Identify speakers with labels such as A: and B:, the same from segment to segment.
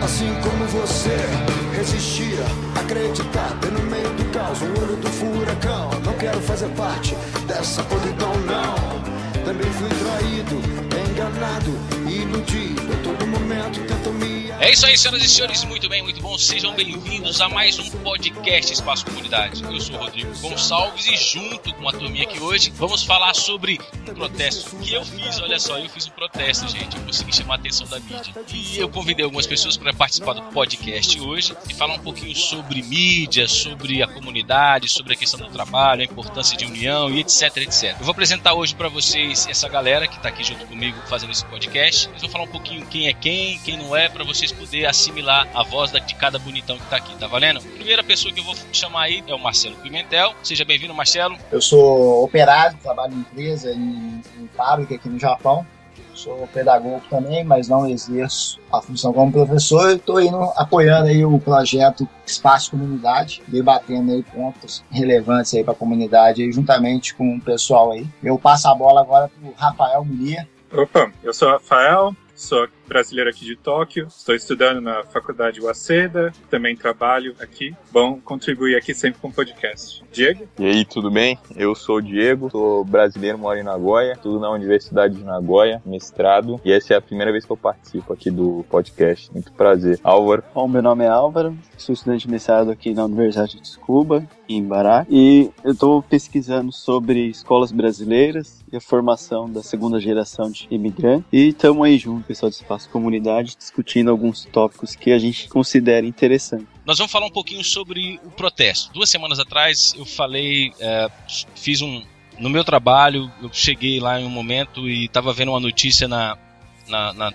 A: Assim como você resistia, acreditar, ter no meio do caos, o olho do furacão. Não quero fazer parte dessa podridão, não. Também fui traído, enganado, iludido. A todo momento tentam me...
B: É isso aí, senhoras e senhores, muito bem, muito bom. Sejam bem-vindos a mais um podcast Espaço Comunidade. Eu sou o Rodrigo Gonçalves e junto com a turminha aqui hoje vamos falar sobre um protesto que eu fiz. Olha só, eu fiz um protesto, gente. Eu consegui chamar a atenção da mídia. E eu convidei algumas pessoas para participar do podcast hoje e falar um pouquinho sobre mídia, sobre a comunidade, sobre a questão do trabalho, a importância de união e etc, etc. Eu vou apresentar hoje para vocês essa galera que está aqui junto comigo fazendo esse podcast. Eles vão falar um pouquinho quem é quem não é, para vocês poder assimilar a voz de cada bonitão que tá aqui, tá valendo? A primeira pessoa que eu vou chamar aí é o Marcelo Pimentel. Seja bem-vindo, Marcelo.
C: Eu sou operário, trabalho em empresa, em fábrica aqui no Japão. Sou pedagogo também, mas não exerço a função como professor. Estou indo apoiando aí o projeto Espaço Comunidade, debatendo aí pontos relevantes aí para a comunidade, aí, juntamente com o pessoal aí. Eu passo a bola agora para o Rafael Munier.
D: Opa, eu sou o Rafael, sou brasileiro aqui de Tóquio, estou estudando na Faculdade Waseda, também trabalho aqui. Bom contribuir aqui sempre com o podcast. Diego?
E: E aí, tudo bem? Eu sou o Diego, sou brasileiro, moro em Nagoya, estudo na Universidade de Nagoya, mestrado, e essa é a primeira vez que eu participo aqui do podcast. Muito prazer. Álvaro?
F: Bom, meu nome é Álvaro, sou estudante de mestrado aqui na Universidade de Tsukuba, em Bará, e eu estou pesquisando sobre escolas brasileiras e a formação da segunda geração de imigrantes, e estamos aí junto, pessoal do Espaço Comunidade, discutindo alguns tópicos que a gente considera interessantes.
B: Nós vamos falar um pouquinho sobre o protesto. 2 semanas atrás eu falei, no meu trabalho, eu cheguei lá em um momento e estava vendo uma notícia na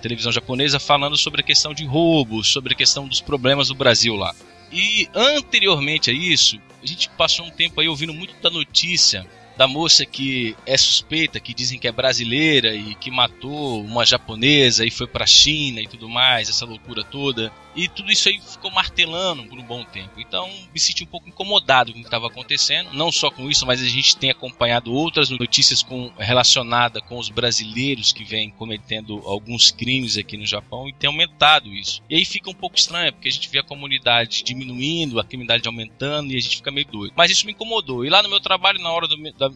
B: televisão japonesa falando sobre a questão de roubo, sobre a questão dos problemas do Brasil lá. E anteriormente a isso, a gente passou um tempo aí ouvindo muito da notícia da moça que é suspeita, que dizem que é brasileira e que matou uma japonesa e foi pra China e tudo mais, essa loucura toda. E tudo isso aí ficou martelando por um bom tempo. Então me senti um pouco incomodado com o que estava acontecendo. Não só com isso, mas a gente tem acompanhado outras notícias relacionadas com os brasileiros que vêm cometendo alguns crimes aqui no Japão e tem aumentado isso. E aí fica um pouco estranho, porque a gente vê a comunidade diminuindo, a criminalidade aumentando e a gente fica meio doido. Mas isso me incomodou. E lá no meu trabalho, na hora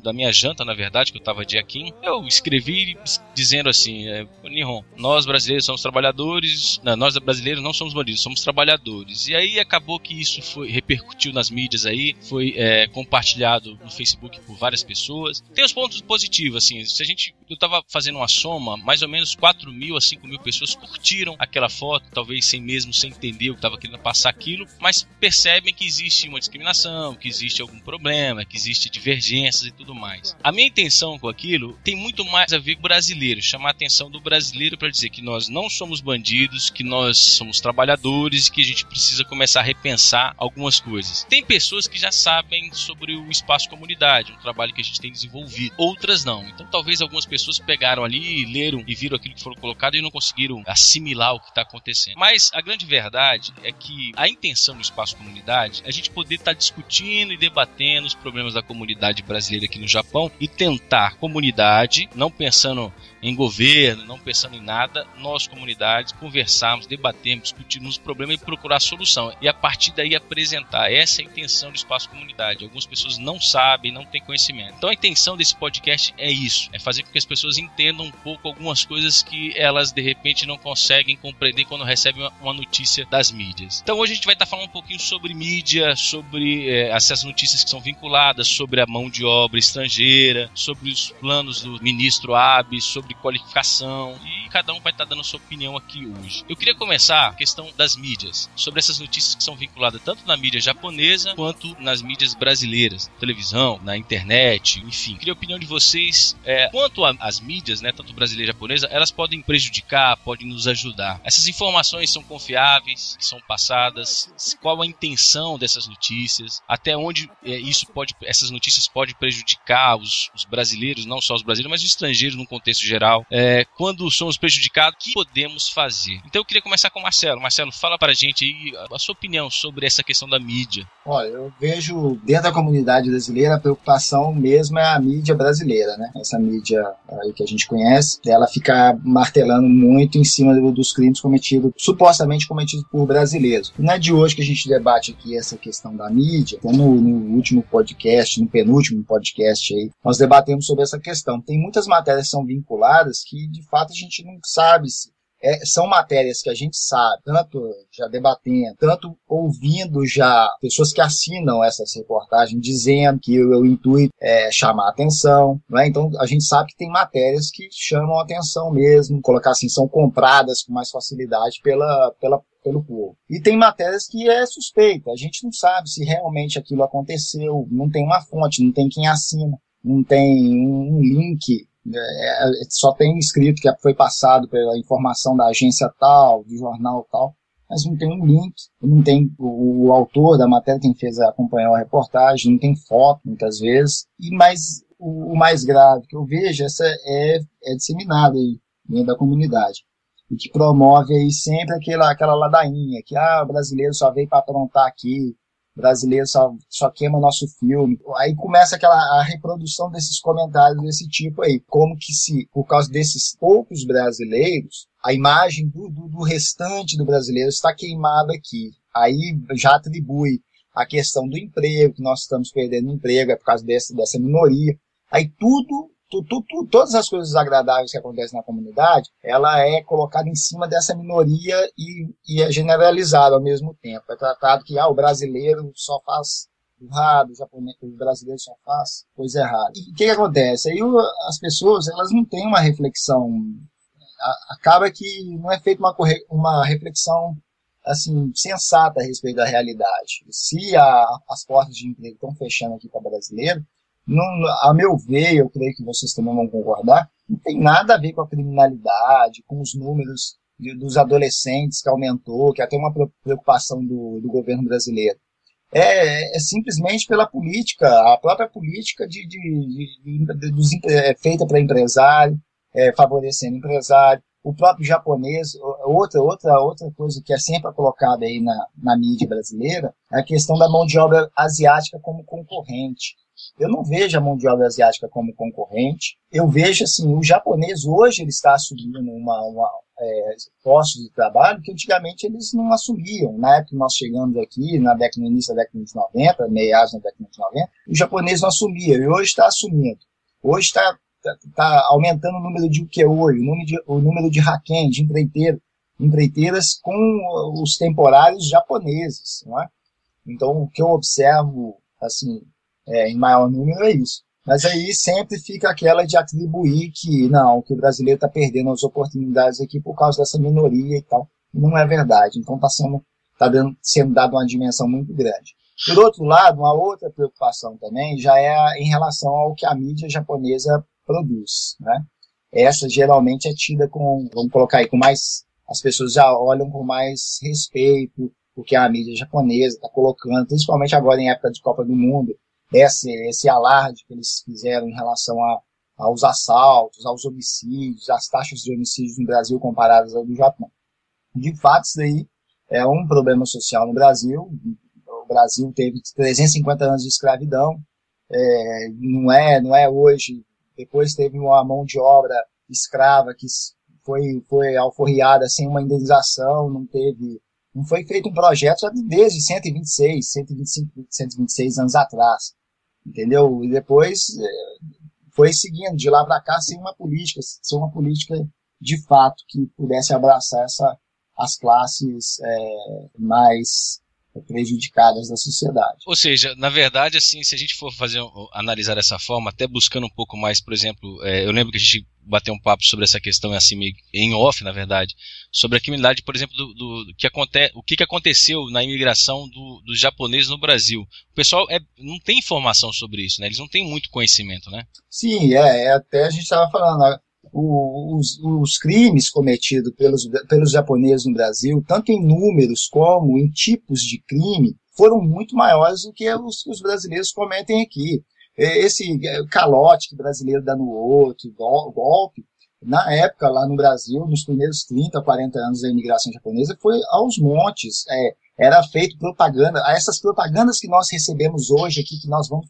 B: da minha janta, na verdade, que eu estava de aqui, eu escrevi dizendo assim, Nihon, nós brasileiros somos trabalhadores, nós brasileiros não somos bandidos, somos trabalhadores. E aí acabou que isso repercutiu nas mídias aí, foi compartilhado no Facebook por várias pessoas. Tem os pontos positivos, assim, eu tava fazendo uma soma, mais ou menos 4.000 a 5.000 pessoas curtiram aquela foto, talvez sem entender o que tava querendo passar aquilo, mas percebem que existe uma discriminação, que existe algum problema, que existe divergências e tudo mais. A minha intenção com aquilo tem muito mais a ver com o brasileiro, chamar a atenção do brasileiro para dizer que nós não somos bandidos, que nós somos trabalhadores e que a gente precisa começar a repensar algumas coisas. Tem pessoas que já sabem sobre o Espaço Comunidade, um trabalho que a gente tem desenvolvido, outras não. Então talvez algumas pessoas pegaram ali, leram e viram aquilo que foram colocado e não conseguiram assimilar o que está acontecendo. Mas a grande verdade é que a intenção do Espaço Comunidade é a gente poder estar discutindo e debatendo os problemas da comunidade brasileira aqui no Japão e tentar comunidade, não pensando em governo, não pensando em nada, nós comunidades conversarmos, debatermos, discutirmos os problemas e procurar solução. E a partir daí apresentar. Essa é a intenção do Espaço Comunidade. Algumas pessoas não sabem, não têm conhecimento. Então a intenção desse podcast é isso, é fazer com que as pessoas entendam um pouco algumas coisas que elas de repente não conseguem compreender quando recebem uma notícia das mídias. Então hoje a gente vai estar falando um pouquinho sobre mídia, sobre essas notícias que são vinculadas, sobre a mão de obra estrangeira, sobre os planos do ministro Abe, sobre qualificação, e cada um vai estar dando a sua opinião aqui hoje. Eu queria começar a questão das mídias, sobre essas notícias que são vinculadas tanto na mídia japonesa quanto nas mídias brasileiras, na televisão, na internet, enfim. Queria a opinião de vocês quanto às mídias, né, tanto brasileira e japonesa, elas podem prejudicar, podem nos ajudar. Essas informações são confiáveis, são passadas, qual a intenção dessas notícias, até onde essas notícias podem prejudicar os brasileiros, não só os brasileiros, mas os estrangeiros no contexto geral. Quando são os prejudicados. O que podemos fazer? Então eu queria começar com o Marcelo. Marcelo, fala para a gente aí a sua opinião sobre essa questão da mídia.
C: Olha, eu vejo dentro da comunidade brasileira a preocupação mesmo é a mídia brasileira, né? Essa mídia aí que a gente conhece, ela fica martelando muito em cima dos crimes cometidos, supostamente cometidos por brasileiros. Não é de hoje que a gente debate aqui essa questão da mídia. Até no último podcast, no penúltimo podcast aí, nós debatemos sobre essa questão. Tem muitas matérias que são vinculadas que de fato a gente não sabe se são matérias que a gente sabe, tanto já debatendo, tanto ouvindo já pessoas que assinam essas reportagens dizendo que o intuito é chamar a atenção, não é? Então a gente sabe que tem matérias que chamam a atenção mesmo, colocar assim, são compradas com mais facilidade pelo povo. E tem matérias que é suspeita, a gente não sabe se realmente aquilo aconteceu, não tem uma fonte, não tem quem assina, não tem um link. Só tem escrito que foi passado pela informação da agência tal, do jornal tal, mas não tem um link, não tem o autor da matéria, quem acompanhou a reportagem, não tem foto muitas vezes, mas o mais grave que eu vejo é disseminado aí dentro da comunidade, e que promove aí sempre aquela ladainha, que o brasileiro só veio para aprontar aqui, brasileiro só queima nosso filme. Aí começa a reprodução desses comentários desse tipo aí. Como que por causa desses poucos brasileiros, a imagem do restante do brasileiro está queimada aqui. Aí já atribui a questão do emprego, que nós estamos perdendo emprego, é por causa dessa minoria. Aí todas as coisas agradáveis que acontecem na comunidade, ela é colocada em cima dessa minoria e é generalizada ao mesmo tempo. É tratado que o brasileiro só faz errado, o brasileiro só faz coisa errada. E o que acontece? Aí as pessoas, elas não têm uma reflexão, acaba que não é feita uma reflexão assim, sensata a respeito da realidade. Se as portas de emprego estão fechando aqui para brasileiro, a meu ver, eu creio que vocês também vão concordar, não tem nada a ver com a criminalidade, com os números dos adolescentes que aumentou, que até uma preocupação do governo brasileiro. É simplesmente pela política, a própria política feita para empresário, favorecendo empresário. O próprio japonês, outra coisa que é sempre colocada aí na mídia brasileira, é a questão da mão de obra asiática como concorrente. Eu não vejo a mão de obra asiática como concorrente. Eu vejo, assim, o japonês hoje ele está assumindo postos de trabalho que antigamente eles não assumiam. Na época que nós chegamos aqui, no início da década de 90, meados da década de 90, o japonês não assumia, e hoje está assumindo. Hoje está aumentando o número de ukiyo-e, o número de haken, de empreiteiras com os temporários japoneses, não é? Então, o que eu observo, assim, em maior número é isso. Mas aí sempre fica aquela de atribuir que o brasileiro está perdendo as oportunidades aqui por causa dessa minoria e tal. Não é verdade. Então está sendo dado uma dimensão muito grande. Por outro lado, uma outra preocupação também já é em relação ao que a mídia japonesa produz, né? Essa geralmente é tida vamos colocar aí, com mais, as pessoas já olham com mais respeito o que a mídia japonesa está colocando, principalmente agora em época de Copa do Mundo, esse alarde que eles fizeram em relação aos assaltos, aos homicídios, as taxas de homicídios no Brasil comparadas ao do Japão. De fato, isso daí é um problema social no Brasil. O Brasil teve 350 anos de escravidão, não é hoje. Depois teve uma mão de obra escrava que foi alforriada sem uma indenização, não foi feito um projeto desde 126 anos atrás, entendeu? E depois foi seguindo de lá para cá sem uma política de fato que pudesse abraçar as classes mais prejudicadas da sociedade.
B: Ou seja, na verdade, assim, se a gente for analisar dessa forma, até buscando um pouco mais, por exemplo, eu lembro que a gente bateu um papo sobre essa questão, assim, meio em off, na verdade, sobre a criminalidade, por exemplo, o que aconteceu na imigração dos japoneses no Brasil. O pessoal não tem informação sobre isso, né? Eles não têm muito conhecimento, né?
C: Sim, até a gente estava falando, os crimes cometidos pelos japoneses no Brasil, tanto em números como em tipos de crime, foram muito maiores do que os brasileiros cometem aqui. Esse calote que o brasileiro dá no outro, golpe, Na época, lá no Brasil, nos primeiros 30, 40 anos da imigração japonesa, foi aos montes. Era feito propaganda, essas propagandas que nós recebemos hoje aqui,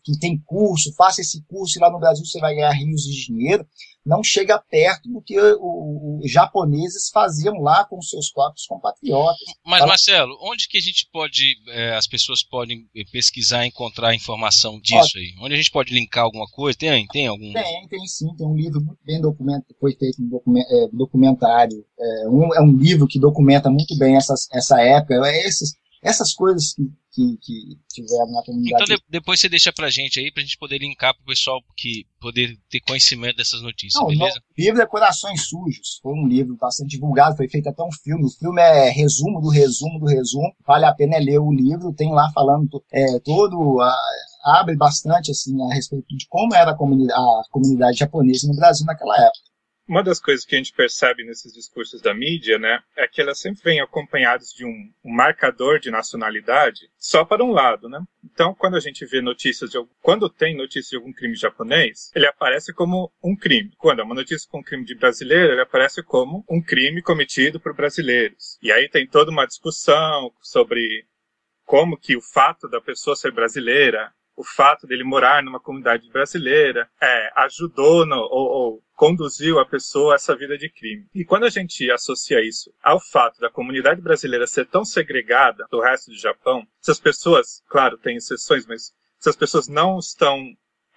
C: que tem curso, faça esse curso e lá no Brasil você vai ganhar rios de dinheiro, não chega perto do que os japoneses faziam lá com seus próprios compatriotas.
B: Mas, Marcelo, onde que a gente pode, as pessoas podem pesquisar e encontrar informação disso aí? Onde a gente pode linkar alguma coisa? Tem algum?
C: Tem sim, tem um livro muito bem documentado, foi feito um documentário, é um livro que documenta muito bem essa época, essas coisas que tiveram na comunidade.
B: Então depois você deixa pra gente aí, pra gente poder linkar pro pessoal que poder ter conhecimento dessas notícias, beleza?
C: O livro é Corações Sujos, foi um livro bastante divulgado, foi feito até um filme, o filme é resumo do resumo do resumo, vale a pena ler o livro, tem lá falando abre bastante assim a respeito de como era a comunidade japonesa no Brasil naquela época.
D: Uma das coisas que a gente percebe nesses discursos da mídia, né, é que elas sempre vêm acompanhadas de um marcador de nacionalidade só para um lado, né? Então, quando a gente vê quando tem notícia de algum crime japonês, ele aparece como um crime. Quando é uma notícia com um crime de brasileiro, ele aparece como um crime cometido por brasileiros. E aí tem toda uma discussão sobre como que o fato da pessoa ser brasileira, o fato dele morar numa comunidade brasileira, ajudou ou conduziu a pessoa a essa vida de crime. E quando a gente associa isso ao fato da comunidade brasileira ser tão segregada do resto do Japão, essas pessoas, claro, tem exceções, mas essas pessoas não estão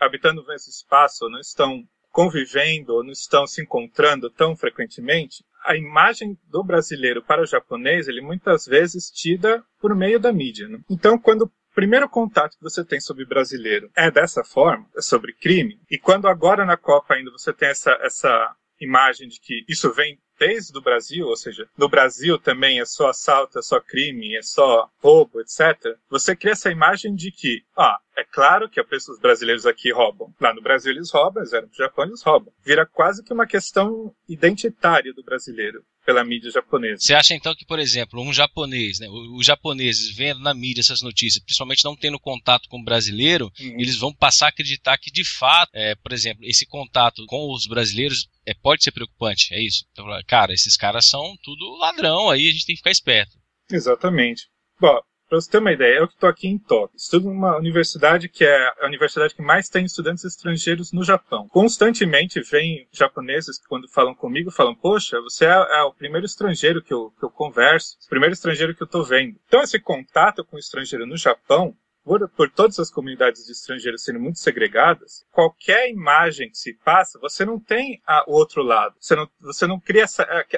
D: habitando o mesmo espaço, ou não estão convivendo, ou não estão se encontrando tão frequentemente, a imagem do brasileiro para o japonês, ele muitas vezes tida por meio da mídia, né? Então, quando primeiro contato que você tem sobre brasileiro é dessa forma, é sobre crime, e quando agora na Copa ainda você tem essa imagem de que isso vem desde o Brasil, ou seja, no Brasil também é só assalto, é só crime, é só roubo, etc., você cria essa imagem de que, é claro que os brasileiros aqui roubam. Lá no Brasil eles roubam, eles vão pro Japão eles roubam. Vira quase que uma questão identitária do brasileiro pela mídia japonesa.
B: Você acha então que, por exemplo, um japonês, né, os japoneses vendo na mídia essas notícias, principalmente não tendo contato com o brasileiro, eles vão passar a acreditar que de fato, por exemplo, esse contato com os brasileiros pode ser preocupante, é isso? Então, cara, esses caras são tudo ladrão, aí a gente tem que ficar esperto.
D: Exatamente. Bom, para você ter uma ideia, eu que estou aqui em Tóquio, estudo numa universidade que é a universidade que mais tem estudantes estrangeiros no Japão. Constantemente vem japoneses que quando falam comigo, falam, poxa, você é o primeiro estrangeiro que eu converso, o primeiro estrangeiro que eu estou vendo. Então esse contato com o estrangeiro no Japão, por todas as comunidades de estrangeiros serem muito segregadas, qualquer imagem que se passa, você não tem o outro lado. Você não cria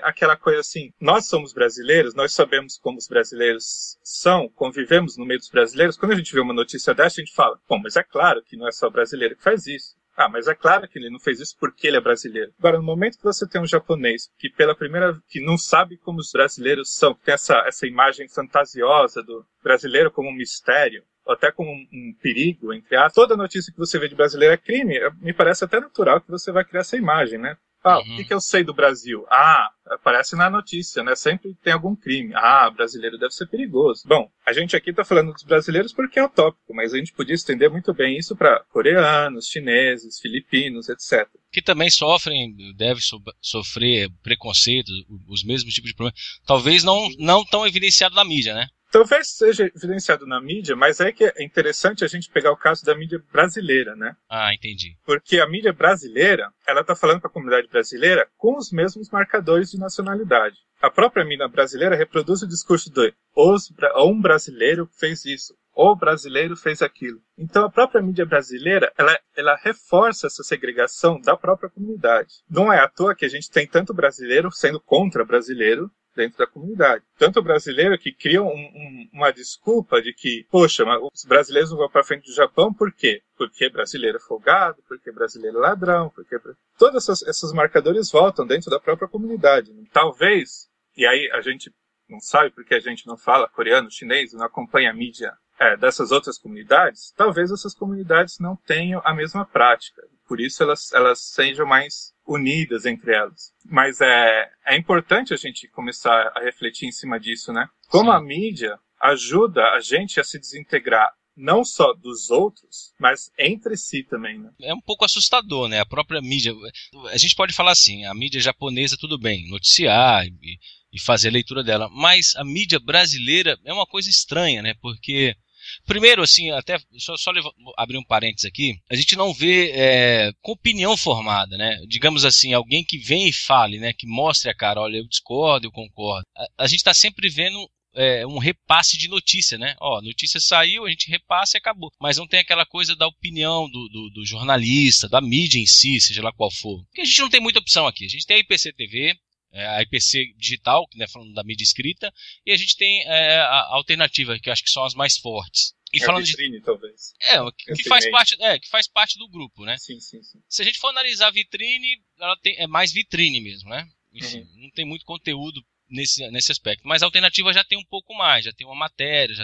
D: aquela coisa assim, nós somos brasileiros, nós sabemos como os brasileiros são, convivemos no meio dos brasileiros. Quando a gente vê uma notícia dessa, a gente fala, bom, mas é claro que não é só brasileiro que faz isso. Mas é claro que ele não fez isso porque ele é brasileiro. Agora, no momento que você tem um japonês que não sabe como os brasileiros são, que tem essa imagem fantasiosa do brasileiro como um mistério, ou até como um perigo, entre aspas, toda notícia que você vê de brasileiro é crime, me parece até natural que você vai criar essa imagem, né? O que eu sei do Brasil? Aparece na notícia, né? Sempre tem algum crime. Brasileiro deve ser perigoso. Bom, a gente aqui está falando dos brasileiros porque é o tópico, mas a gente podia estender muito bem isso para coreanos, chineses, filipinos, etc.
B: Que também devem sofrer preconceito, os mesmos tipos de problemas. Talvez não tão evidenciado na mídia, né?
D: Talvez seja evidenciado na mídia, mas é que é interessante a gente pegar o caso da mídia brasileira, né?
B: Entendi.
D: Porque a mídia brasileira, ela está falando para a comunidade brasileira com os mesmos marcadores de nacionalidade. A própria mídia brasileira reproduz o discurso de um brasileiro fez isso, o brasileiro fez aquilo. Então a própria mídia brasileira, ela reforça essa segregação da própria comunidade. Não é à toa que a gente tem tanto brasileiro sendo contra brasileiro dentro da comunidade. Tanto o brasileiro que cria uma desculpa de que, poxa, mas os brasileiros não vão para frente do Japão, por quê? Porque brasileiro é folgado, porque brasileiro é ladrão, porque... Todos esses marcadores voltam dentro da própria comunidade. Talvez, e aí a gente não sabe porque a gente não fala coreano, chinês, não acompanha a mídia dessas outras comunidades, talvez essas comunidades não tenham a mesma prática. Por isso elas sejam mais unidas entre elas. Mas é importante a gente começar a refletir em cima disso, né? Como a mídia ajuda a gente a se desintegrar não só dos outros, mas entre si também, né?
B: É um pouco assustador, né? A própria mídia, a gente pode falar assim, a mídia japonesa tudo bem, noticiar e fazer a leitura dela, mas a mídia brasileira é uma coisa estranha, né? Porque primeiro, assim, até só abrir um parênteses aqui, a gente não vê com opinião formada, né? Digamos assim, alguém que vem e fale, né? Que mostre a cara, olha, eu discordo, eu concordo. A gente está sempre vendo um repasse de notícia, né? Ó, notícia saiu, a gente repassa e acabou. Mas não tem aquela coisa da opinião do jornalista, da mídia em si, seja lá qual for. Porque a gente não tem muita opção aqui. A gente tem a IPC TV, a IPC digital, né, falando da mídia escrita, e a gente tem a alternativa, que eu acho que são as mais fortes. E falando
D: vitrine, talvez.
B: Que faz parte do grupo, né?
D: Sim.
B: Se a gente for analisar a vitrine, ela é mais vitrine mesmo, né? Enfim, não tem muito conteúdo nesse aspecto. Mas a alternativa já tem um pouco mais, já tem uma matéria,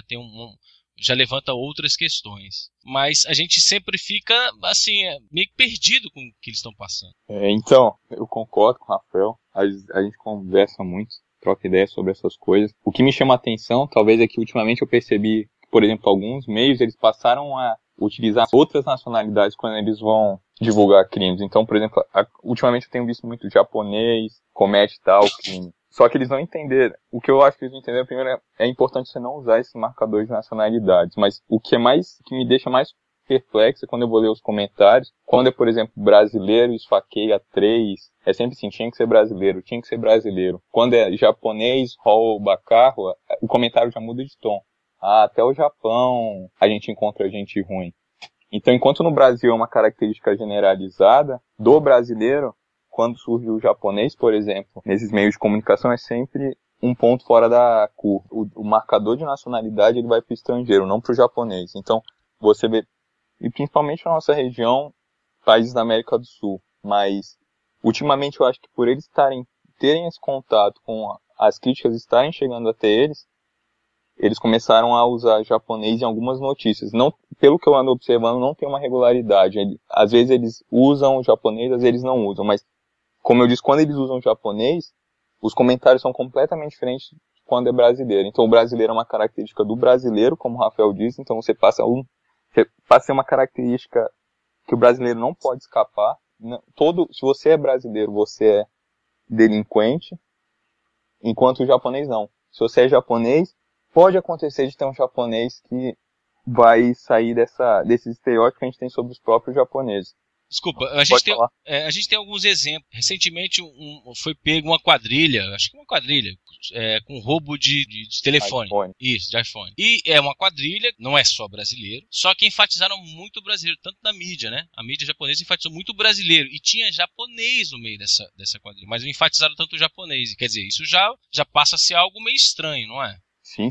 B: já levanta outras questões. Mas a gente sempre fica, assim, meio que perdido com o que eles estão passando.
E: Então, eu concordo com o Rafael. A gente conversa muito, troca ideias sobre essas coisas. O que me chama a atenção, talvez, é que ultimamente eu percebi, por exemplo, alguns meios, eles passaram a utilizar outras nacionalidades quando eles vão divulgar crimes. Então, por exemplo, ultimamente eu tenho visto muito japonês, comete tal crime. Só que eles não entenderam. O que eu acho que eles não entenderam, primeiro, é importante você não usar esses marcadores de nacionalidades. Mas o que me deixa mais perplexo é quando eu vou ler os comentários. Quando é, por exemplo, brasileiro esfaqueia 3, é sempre assim, tinha que ser brasileiro. Quando é japonês rouba carro, o comentário já muda de tom. Até o Japão a gente encontra gente ruim. Então, enquanto no Brasil é uma característica generalizada do brasileiro, quando surge o japonês, por exemplo, nesses meios de comunicação é sempre um ponto fora da curva. O marcador de nacionalidade ele vai para o estrangeiro, não para o japonês. Então, você vê, e principalmente na nossa região, países da América do Sul, mas ultimamente eu acho que por eles terem esse contato com as críticas estarem chegando até eles começaram a usar japonês em algumas notícias. Não, pelo que eu ando observando, não tem uma regularidade. Às vezes eles usam o japonês, às vezes eles não usam, mas como eu disse, quando eles usam japonês, os comentários são completamente diferentes de quando é brasileiro. Então, o brasileiro é uma característica do brasileiro, como o Rafael disse. Então, você passa a ser uma característica que o brasileiro não pode escapar. Se você é brasileiro, você é delinquente, enquanto o japonês não. Se você é japonês, pode acontecer de ter um japonês que vai sair desses estereótipos que a gente tem sobre os próprios japoneses.
B: Desculpa, a gente tem alguns exemplos. Recentemente foi pego uma quadrilha, com roubo de telefone. Isso, de iPhone. E é uma quadrilha, não é só brasileiro, só que enfatizaram muito o brasileiro, tanto na mídia, né? A mídia japonesa enfatizou muito o brasileiro, e tinha japonês no meio dessa quadrilha, mas não enfatizaram tanto o japonês. Quer dizer, isso já passa a ser algo meio estranho, não é?
E: Sim,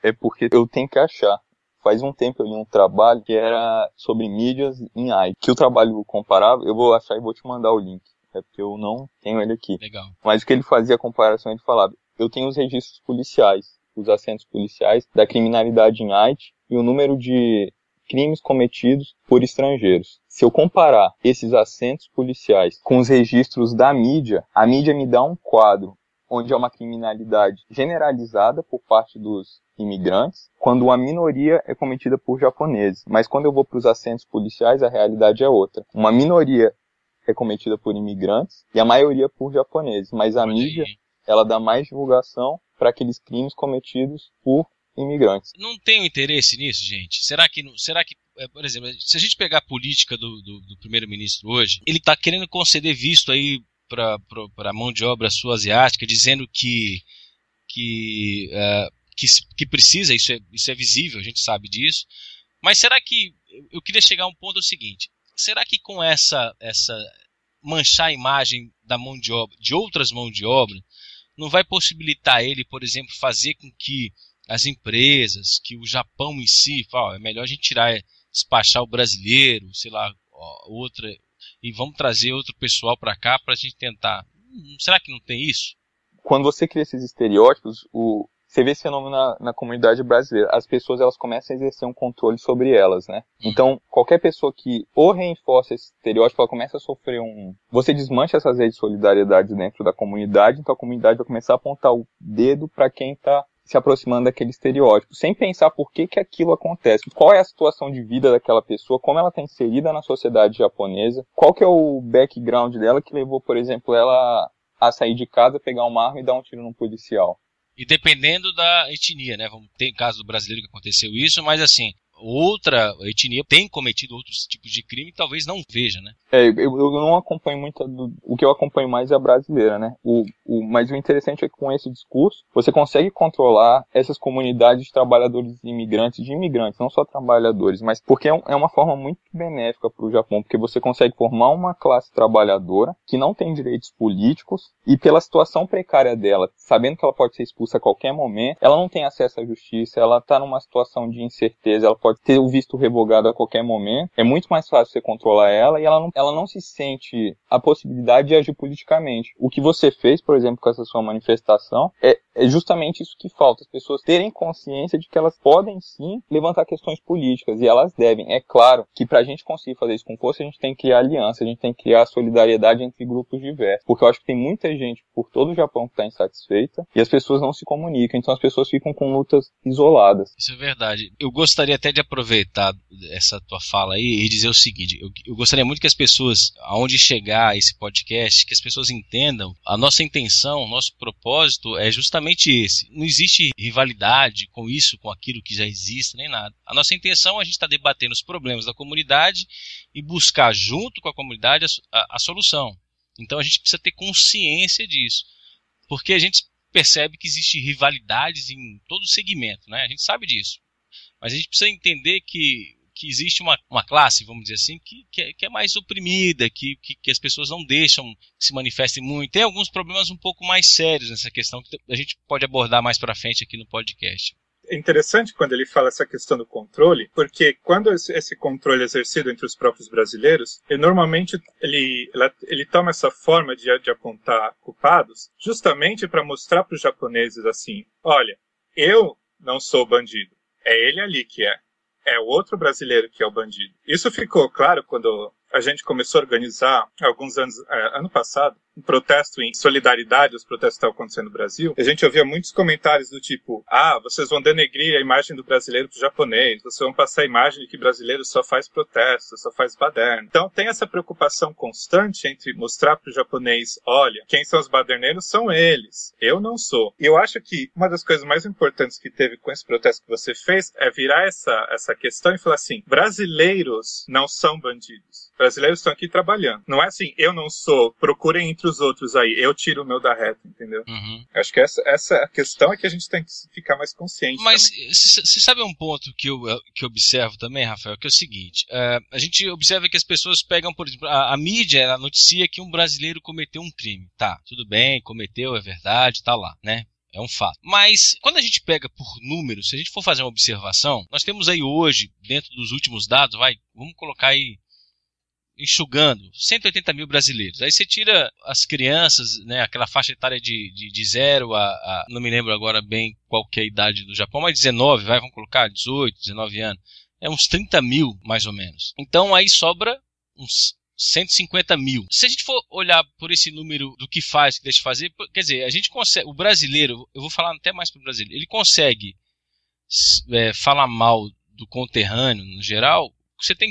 E: é porque eu tenho que achar. Faz um tempo eu li um trabalho que era sobre mídias em AI. Que o trabalho comparava, eu vou achar e vou te mandar o link. É porque eu não tenho ele aqui.
B: Legal.
E: Mas o que ele fazia a comparação, ele falava, eu tenho os registros policiais, os assentos policiais da criminalidade em Haiti e o número de crimes cometidos por estrangeiros. Se eu comparar esses assentos policiais com os registros da mídia, a mídia me dá um quadro onde é uma criminalidade generalizada por parte dos imigrantes, quando uma minoria é cometida por japoneses. Mas quando eu vou para os assentos policiais, a realidade é outra. Uma minoria é cometida por imigrantes e a maioria por japoneses. Mas a mídia, ela dá mais divulgação para aqueles crimes cometidos por imigrantes.
B: Não tem interesse nisso, gente? Será que, por exemplo, se a gente pegar a política do primeiro-ministro hoje, ele está querendo conceder visto aí para a mão de obra sul-asiática, dizendo que precisa, isso é visível, a gente sabe disso, mas será que, eu queria chegar a um ponto seguinte, será que com essa manchar a imagem da mão de obra, de outras mãos de obra, não vai possibilitar ele, por exemplo, fazer com que as empresas, que o Japão em si, é melhor a gente despachar o brasileiro, sei lá, e vamos trazer outro pessoal para cá para a gente tentar. Será que não tem isso?
E: Quando você cria esses estereótipos, você vê esse fenômeno na comunidade brasileira. As pessoas elas começam a exercer um controle sobre elas, né? Então, qualquer pessoa que ou reforça esse estereótipo, ela começa a sofrer Você desmancha essas redes de solidariedade dentro da comunidade, então a comunidade vai começar a apontar o dedo para quem está se aproximando daquele estereótipo, sem pensar por que aquilo acontece, qual é a situação de vida daquela pessoa, como ela está inserida na sociedade japonesa, qual que é o background dela que levou, por exemplo, ela a sair de casa, pegar uma arma e dar um tiro num policial.
B: E dependendo da etnia, né? Tem caso do brasileiro que aconteceu isso, mas assim, outra etnia tem cometido outros tipos de crime e talvez não veja, né?
E: Eu não acompanho muito, o que eu acompanho mais é a brasileira, né? Mas o interessante é que com esse discurso, você consegue controlar essas comunidades de trabalhadores e imigrantes, não só trabalhadores, mas porque é uma forma muito benéfica para o Japão, porque você consegue formar uma classe trabalhadora que não tem direitos políticos e pela situação precária dela, sabendo que ela pode ser expulsa a qualquer momento, ela não tem acesso à justiça, ela está numa situação de incerteza, ela pode ter o visto revogado a qualquer momento, é muito mais fácil você controlar ela e ela não se sente a possibilidade de agir politicamente. O que você fez, por exemplo, com essa sua manifestação, é justamente isso que falta, as pessoas terem consciência de que elas podem sim levantar questões políticas, e elas devem. É claro que pra gente conseguir fazer isso com força, a gente tem que criar aliança, a gente tem que criar solidariedade entre grupos diversos, porque eu acho que tem muita gente por todo o Japão que está insatisfeita, e as pessoas não se comunicam, então as pessoas ficam com lutas isoladas.
B: Isso é verdade. Eu gostaria até de aproveitar essa tua fala aí e dizer o seguinte, eu gostaria muito que as pessoas, aonde chegar esse podcast, que as pessoas entendam, a nossa intenção, o nosso propósito é justamente esse. Não existe rivalidade com isso, com aquilo que já existe, nem nada. A nossa intenção é a gente estar debatendo os problemas da comunidade e buscar junto com a comunidade a solução. Então a gente precisa ter consciência disso, porque a gente percebe que existe rivalidades em todo segmento, né? A gente sabe disso, mas a gente precisa entender que existe uma classe, vamos dizer assim, que é mais oprimida, que as pessoas não deixam que se manifestem muito. Tem alguns problemas um pouco mais sérios nessa questão que a gente pode abordar mais para frente aqui no podcast.
D: É interessante quando ele fala essa questão do controle, porque quando esse controle é exercido entre os próprios brasileiros, normalmente ele toma essa forma de apontar culpados justamente para mostrar para os japoneses assim, olha, eu não sou bandido, é ele ali que é. É o outro brasileiro que é o bandido. Isso ficou claro quando a gente começou a organizar, alguns anos, ano passado, um protesto em solidariedade aos protestos que estavam acontecendo no Brasil. A gente ouvia muitos comentários do tipo, vocês vão denegrir a imagem do brasileiro pro japonês, vocês vão passar a imagem de que brasileiro só faz protesto, só faz baderna. Então tem essa preocupação constante entre mostrar pro japonês, olha, quem são os baderneiros são eles, eu não sou. E eu acho que uma das coisas mais importantes que teve com esse protesto que você fez é virar essa questão e falar assim, brasileiros não são bandidos. Brasileiros estão aqui trabalhando. Não é assim, eu não sou, procurem entre os outros aí, eu tiro o meu da reta, entendeu?
B: Uhum.
D: Acho que essa questão é que a gente tem que ficar mais consciente.
B: Mas você sabe um ponto que eu observo também, Rafael, que é o seguinte, a gente observa que as pessoas pegam, por exemplo, a mídia, ela noticia que um brasileiro cometeu um crime. Tá, tudo bem, cometeu, é verdade, tá lá, né? É um fato. Mas, quando a gente pega por números, se a gente for fazer uma observação, nós temos aí hoje, dentro dos últimos dados, vamos colocar aí, enxugando, 180 mil brasileiros. Aí você tira as crianças, né, aquela faixa etária de 0 a não me lembro agora bem qual que é a idade do Japão, mas 19, vamos colocar 18, 19 anos. É uns 30 mil, mais ou menos. Então aí sobra uns 150 mil. Se a gente for olhar por esse número do que faz, que deixa de fazer, quer dizer, a gente consegue, o brasileiro, eu vou falar até mais pro brasileiro, ele consegue falar mal do conterrâneo no geral. Você tem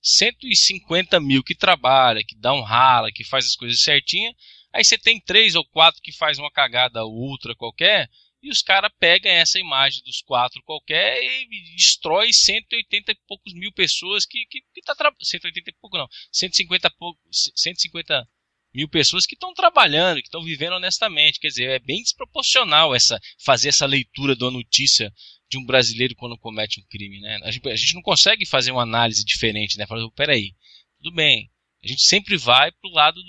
B: 150 mil que trabalha, que dá um rala, que faz as coisas certinha, aí você tem 3 ou 4 que faz uma cagada ultra qualquer, e os caras pegam essa imagem dos 4 qualquer e destrói 180 e poucos mil pessoas que tá trabalhando, 180 e pouco não, 150 mil pessoas que estão trabalhando, que estão vivendo honestamente. Quer dizer, é bem desproporcional fazer essa leitura da notícia de um brasileiro quando comete um crime, né? A gente não consegue fazer uma análise diferente, né? Falar, peraí, tudo bem, a gente sempre vai pro lado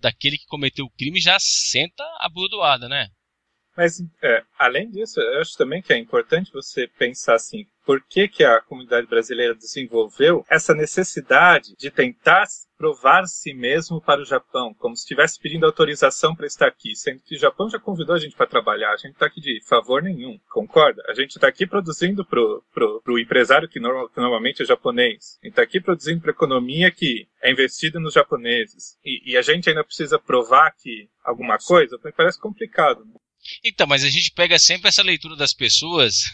B: daquele que cometeu o crime e já senta a bordoada, né?
D: Mas, além disso, eu acho também que é importante você pensar assim, por que a comunidade brasileira desenvolveu essa necessidade de tentar provar si mesmo para o Japão, como se estivesse pedindo autorização para estar aqui, sendo que o Japão já convidou a gente para trabalhar, a gente está aqui de favor nenhum, concorda? A gente está aqui produzindo pro empresário que normalmente é japonês, a gente está aqui produzindo para a economia que é investida nos japoneses, e a gente ainda precisa provar que alguma coisa, me parece complicado, né?
B: Então, mas a gente pega sempre essa leitura das pessoas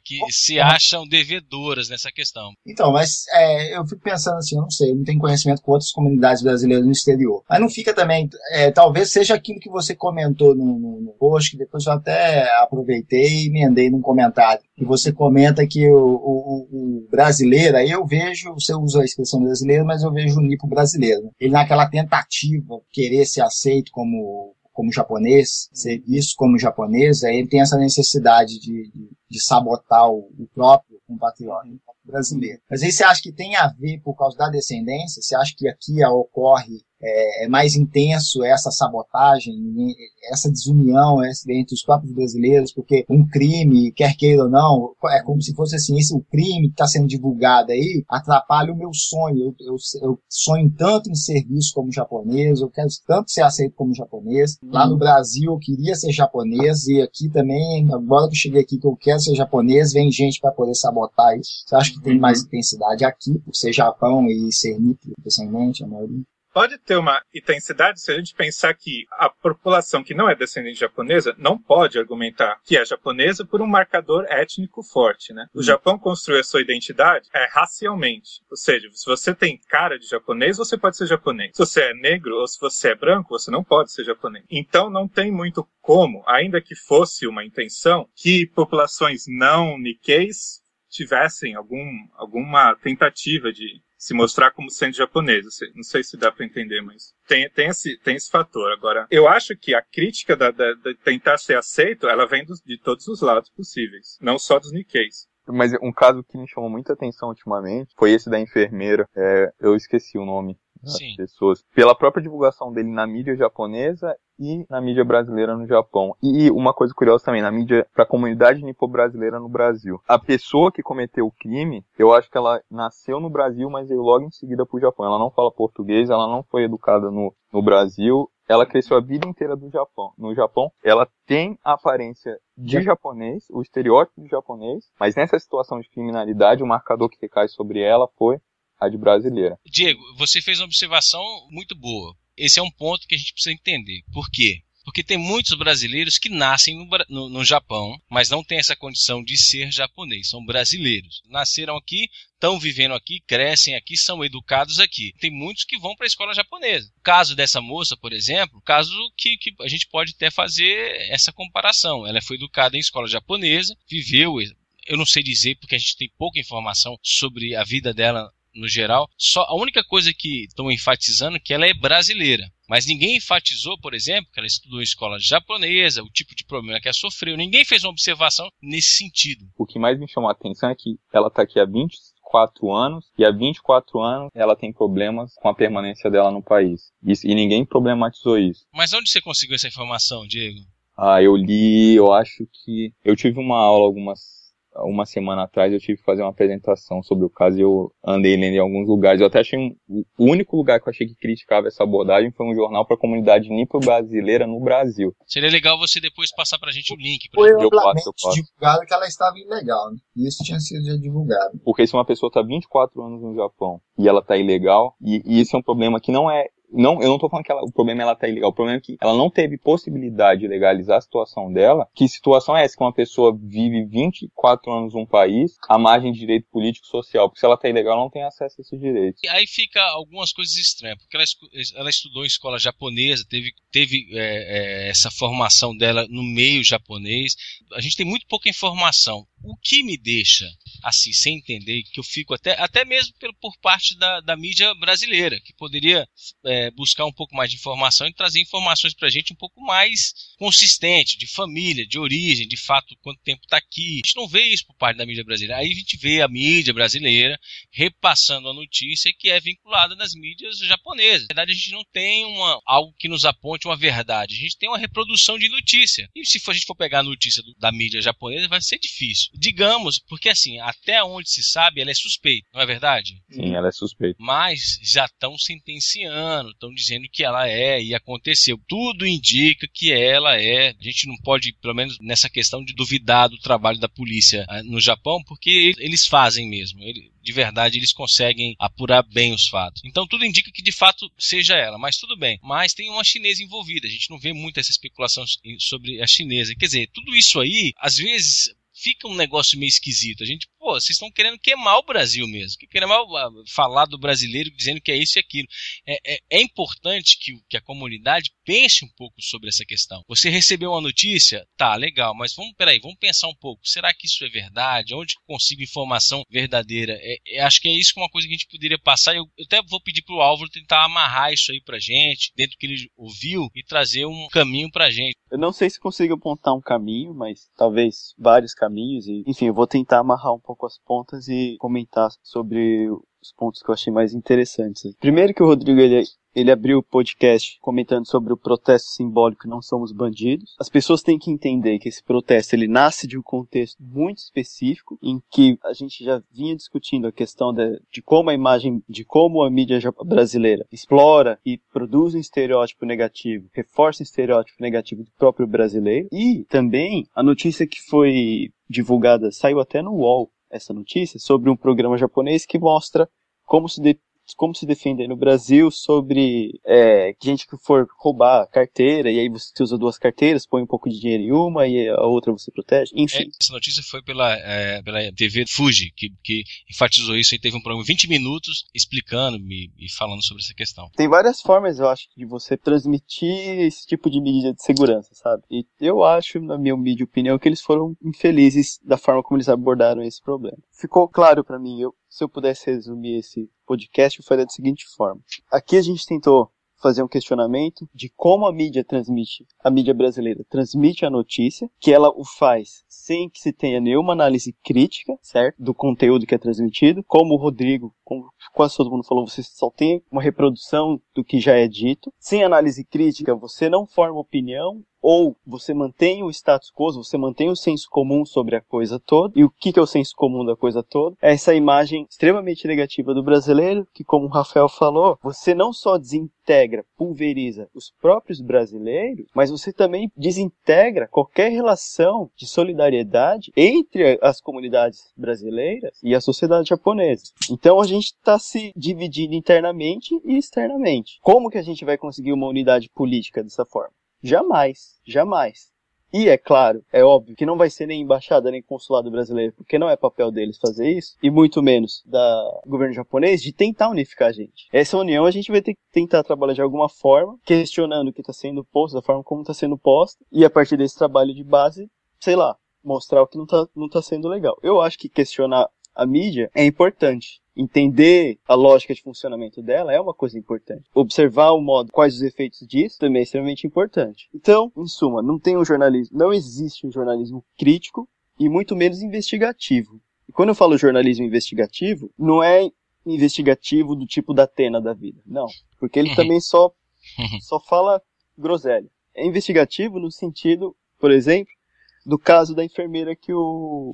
B: que se acham devedoras nessa questão.
C: Então, mas eu fico pensando assim, eu não sei, eu não tenho conhecimento com outras comunidades brasileiras no exterior. Mas não fica também, talvez seja aquilo que você comentou no post, que depois eu até aproveitei e emendei num comentário, que você comenta que o brasileiro, aí eu vejo, você usa a expressão brasileiro, mas eu vejo o nipo brasileiro, né? Ele naquela tentativa, querer ser aceito como japonês, ser visto como japonês, aí ele tem essa necessidade de sabotar o próprio compatriota brasileiro. Mas aí você acha que tem a ver por causa da descendência? Você acha que aqui ocorre mais intenso essa sabotagem, essa desunião entre os próprios brasileiros, porque um crime, quer queira ou não, é como se fosse assim, o crime que está sendo divulgado aí atrapalha o meu sonho. Eu sonho tanto em ser visto como japonês, eu quero tanto ser aceito como japonês. Lá no Brasil eu queria ser japonês, e aqui também, agora que eu cheguei aqui que eu quero ser japonês, vem gente para poder sabotar isso. Você acha que tem mais intensidade aqui, por ser Japão e ser nipo descendente, a maioria?
D: Pode ter uma intensidade se a gente pensar que a população que não é descendente japonesa não pode argumentar que é japonesa por um marcador étnico forte, né? O Japão construiu a sua identidade racialmente. Ou seja, se você tem cara de japonês, você pode ser japonês. Se você é negro ou se você é branco, você não pode ser japonês. Então não tem muito como, ainda que fosse uma intenção, que populações não Nikkeis tivessem alguma tentativa de se mostrar como sendo japonês. Não sei se dá para entender, mas tem esse fator. Agora, eu acho que a crítica de tentar ser aceito, ela vem de todos os lados possíveis, não só dos Nikkeis.
E: Mas um caso que me chamou muita atenção ultimamente foi esse da enfermeira. Eu esqueci o nome das pessoas. Pela própria divulgação dele na mídia japonesa e na mídia brasileira no Japão. E uma coisa curiosa também, na mídia para a comunidade nipo-brasileira no Brasil. A pessoa que cometeu o crime, eu acho que ela nasceu no Brasil, mas veio logo em seguida pro Japão. Ela não fala português, ela não foi educada no Brasil. Ela cresceu a vida inteira no Japão. Ela tem a aparência de japonês, o estereótipo de japonês, mas nessa situação de criminalidade, o marcador que recai sobre ela foi a de brasileira.
B: Diego, você fez uma observação muito boa. Esse é um ponto que a gente precisa entender. Por quê? Porque tem muitos brasileiros que nascem no Japão, mas não têm essa condição de ser japonês. São brasileiros. Nasceram aqui, estão vivendo aqui, crescem aqui, são educados aqui. Tem muitos que vão para a escola japonesa. O caso dessa moça, por exemplo, caso que a gente pode até fazer essa comparação. Ela foi educada em escola japonesa, viveu, eu não sei dizer porque a gente tem pouca informação sobre a vida dela no geral. Só a única coisa que estão enfatizando é que ela é brasileira. Mas ninguém enfatizou, por exemplo, que ela estudou em escola japonesa, o tipo de problema que ela sofreu. Ninguém fez uma observação nesse sentido.
E: O que mais me chamou a atenção é que ela está aqui há 24 anos, e há 24 anos ela tem problemas com a permanência dela no país. E ninguém problematizou isso.
B: Mas onde você conseguiu essa informação, Diego?
E: Eu li, eu acho que... Eu tive uma aula uma semana atrás, eu tive que fazer uma apresentação sobre o caso e eu andei lendo em alguns lugares. Eu até achei o único lugar que eu achei que criticava essa abordagem foi um jornal para a comunidade nipo-brasileira no Brasil.
B: Seria legal você depois passar pra gente o link.
C: Foi amplamente divulgado que ela estava ilegal, né? E isso tinha sido já divulgado.
E: Porque se uma pessoa está 24 anos no Japão e ela está ilegal, e isso é um problema que não é... Não, eu não tô falando que o problema é ela tá ilegal. O problema é que ela não teve possibilidade de legalizar a situação dela. Que situação é essa? Que uma pessoa vive 24 anos num país à margem de direito político e social. Porque se ela tá ilegal, ela não tem acesso a esses direitos.
B: E aí fica algumas coisas estranhas. Porque ela estudou em escola japonesa, teve essa formação dela no meio japonês. A gente tem muito pouca informação. O que me deixa, assim, sem entender, que eu fico até mesmo por parte da mídia brasileira, que poderia buscar um pouco mais de informação e trazer informações pra gente um pouco mais consistente, de família, de origem, de fato, quanto tempo tá aqui. A gente não vê isso por parte da mídia brasileira. Aí a gente vê a mídia brasileira repassando a notícia que é vinculada nas mídias japonesas. Na verdade, a gente não tem algo que nos aponte uma verdade. A gente tem uma reprodução de notícia. E se a gente for pegar a notícia da mídia japonesa, vai ser difícil. Digamos, porque assim, até onde se sabe, ela é suspeita, não é verdade?
E: Sim, ela é suspeita.
B: Mas já estão sentenciando, estão dizendo que ela e aconteceu. Tudo indica que ela é. A gente não pode, pelo menos nessa questão de duvidar do trabalho da polícia no Japão, porque eles fazem mesmo. de verdade eles conseguem apurar bem os fatos. Então tudo indica que de fato seja ela, mas tudo bem. Mas tem uma chinesa envolvida, a gente não vê muito essa especulação sobre a chinesa. Quer dizer, tudo isso aí, às vezes fica um negócio meio esquisito. A gente, vocês estão querendo queimar o Brasil mesmo, querendo falar do brasileiro dizendo que é isso e aquilo. É importante que a comunidade pense um pouco sobre essa questão. Você recebeu uma notícia? Tá, legal, mas vamos pensar um pouco. Será que isso é verdade? Onde eu consigo informação verdadeira? Acho que é isso que é uma coisa que a gente poderia passar. Eu até vou pedir pro Álvaro tentar amarrar isso aí pra gente, dentro do que ele ouviu, e trazer um caminho pra gente.
F: Eu não sei se consigo apontar um caminho, mas talvez vários caminhos. E, enfim, eu vou tentar amarrar um pouco as pontas e comentar sobre os pontos que eu achei mais interessantes. Primeiro que o Rodrigo, ele abriu o podcast comentando sobre o protesto simbólico Não Somos Bandidos. As pessoas têm que entender que esse protesto ele nasce de um contexto muito específico, em que a gente já vinha discutindo a questão de como a imagem, de como a mídia brasileira explora e produz um estereótipo negativo, reforça um estereótipo negativo do próprio brasileiro. E também a notícia que foi divulgada, saiu até no UOL, essa notícia, sobre um programa japonês que mostra como se defender no Brasil sobre gente que for roubar carteira, e aí você usa duas carteiras, põe um pouco de dinheiro em uma e a outra você protege, enfim.
B: Essa notícia foi pela TV Fuji, que enfatizou isso, e teve um programa de 20 minutos explicando e falando sobre essa questão.
F: Tem várias formas, eu acho, de você transmitir esse tipo de medida de segurança, sabe? E eu acho, na minha humilde opinião, que eles foram infelizes da forma como eles abordaram esse problema. Ficou claro pra mim, se eu pudesse resumir esse podcast, eu faria da seguinte forma. Aqui a gente tentou fazer um questionamento de como a mídia brasileira transmite a notícia, que ela o faz sem que se tenha nenhuma análise crítica, certo? Do conteúdo que é transmitido. Como o Rodrigo, como quase todo mundo falou, você só tem uma reprodução do que já é dito. Sem análise crítica, você não forma opinião, ou você mantém o status quo, você mantém o senso comum sobre a coisa toda. E o que é o senso comum da coisa toda? É essa imagem extremamente negativa do brasileiro, que, como o Rafael falou, você não só desintegra, pulveriza os próprios brasileiros, mas você também desintegra qualquer relação de solidariedade entre as comunidades brasileiras e a sociedade japonesa. Então a gente está se dividindo internamente e externamente. Como que a gente vai conseguir uma unidade política dessa forma? Jamais, jamais. E é claro, é óbvio que não vai ser nem embaixada nem consulado brasileiro, porque não é papel deles fazer isso, e muito menos do governo japonês, de tentar unificar a gente. Essa união a gente vai ter que tentar trabalhar de alguma forma, questionando o que está sendo posto, da forma como está sendo posto, e a partir desse trabalho de base, sei lá, mostrar o que não tá sendo legal. Eu acho que questionar a mídia é importante. Entender a lógica de funcionamento dela é uma coisa importante. Observar o modo, quais os efeitos disso também é extremamente importante. Então, em suma, não existe um jornalismo crítico e muito menos investigativo. E quando eu falo jornalismo investigativo, não é investigativo do tipo da Atena da vida. Não, porque ele também só fala groselha. É investigativo no sentido, por exemplo, do caso da enfermeira que o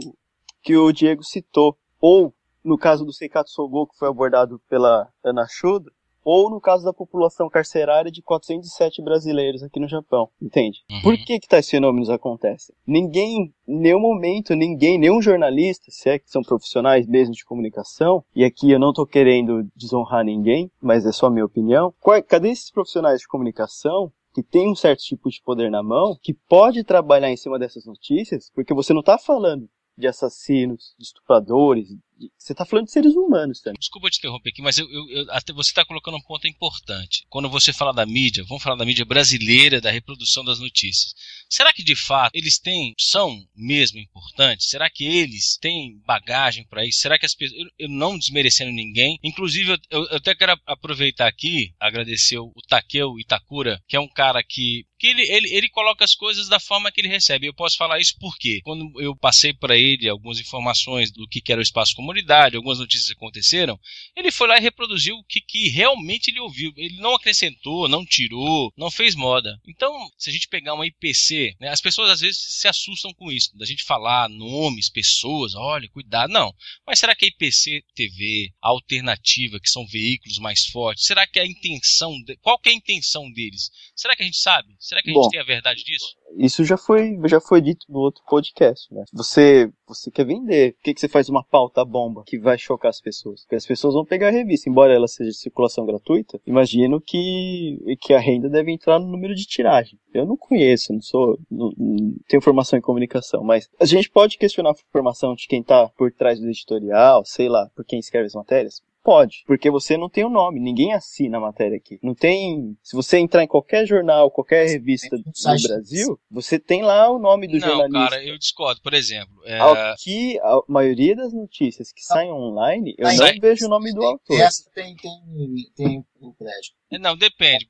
F: Diego citou, ou no caso do Seikatsu Sogo, que foi abordado pela Ana Shuda, ou no caso da população carcerária de 407 brasileiros aqui no Japão, entende? Por que tais fenômenos acontecem? Ninguém, em nenhum momento, nenhum jornalista, se é que são profissionais mesmo de comunicação, e aqui eu não estou querendo desonrar ninguém, mas é só a minha opinião, cadê esses profissionais de comunicação que tem um certo tipo de poder na mão, que pode trabalhar em cima dessas notícias, porque você não está falando de assassinos, de estupradores, você está falando de seres humanos também.
B: Desculpa te interromper aqui, mas até você está colocando um ponto importante. Quando você fala da mídia, vamos falar da mídia brasileira, da reprodução das notícias. Será que de fato eles são mesmo importantes? Será que eles têm bagagem para isso? Será que as pessoas, eu não desmerecendo ninguém, inclusive eu até quero aproveitar aqui, agradecer o Takeo Itakura, que é um cara que ele coloca as coisas da forma que ele recebe. Eu posso falar isso porque quando eu passei para ele algumas informações do que era o espaço comunidade, algumas notícias que aconteceram, ele foi lá e reproduziu o que realmente ele ouviu. Ele não acrescentou, não tirou, não fez moda. Então, se a gente pegar uma IPC, né, as pessoas às vezes se assustam com isso, da gente falar nomes, pessoas, olha, cuidado, não. Mas será que a IPC TV, a Alternativa, que são veículos mais fortes, será que qual que é a intenção deles? Será que a gente sabe? Será que a gente tem a verdade disso?
F: isso já foi dito no outro podcast, né? Você quer vender, por que você faz uma pauta bomba que vai chocar as pessoas? Porque as pessoas vão pegar a revista, embora ela seja de circulação gratuita, imagino que a renda deve entrar no número de tiragem. Eu não conheço, não tenho formação em comunicação, mas a gente pode questionar a formação de quem tá por trás do editorial, sei lá, por quem escreve as matérias? Pode, porque você não tem o nome, ninguém assina a matéria aqui. Não tem. Se você entrar em qualquer jornal, qualquer revista do Brasil, você tem lá o nome do jornalista.
B: Não, cara, eu discordo. Por exemplo,
F: aqui, a maioria das notícias que saem online, eu não vejo o nome do autor.
C: Essa tem o crédito.
B: Não, depende.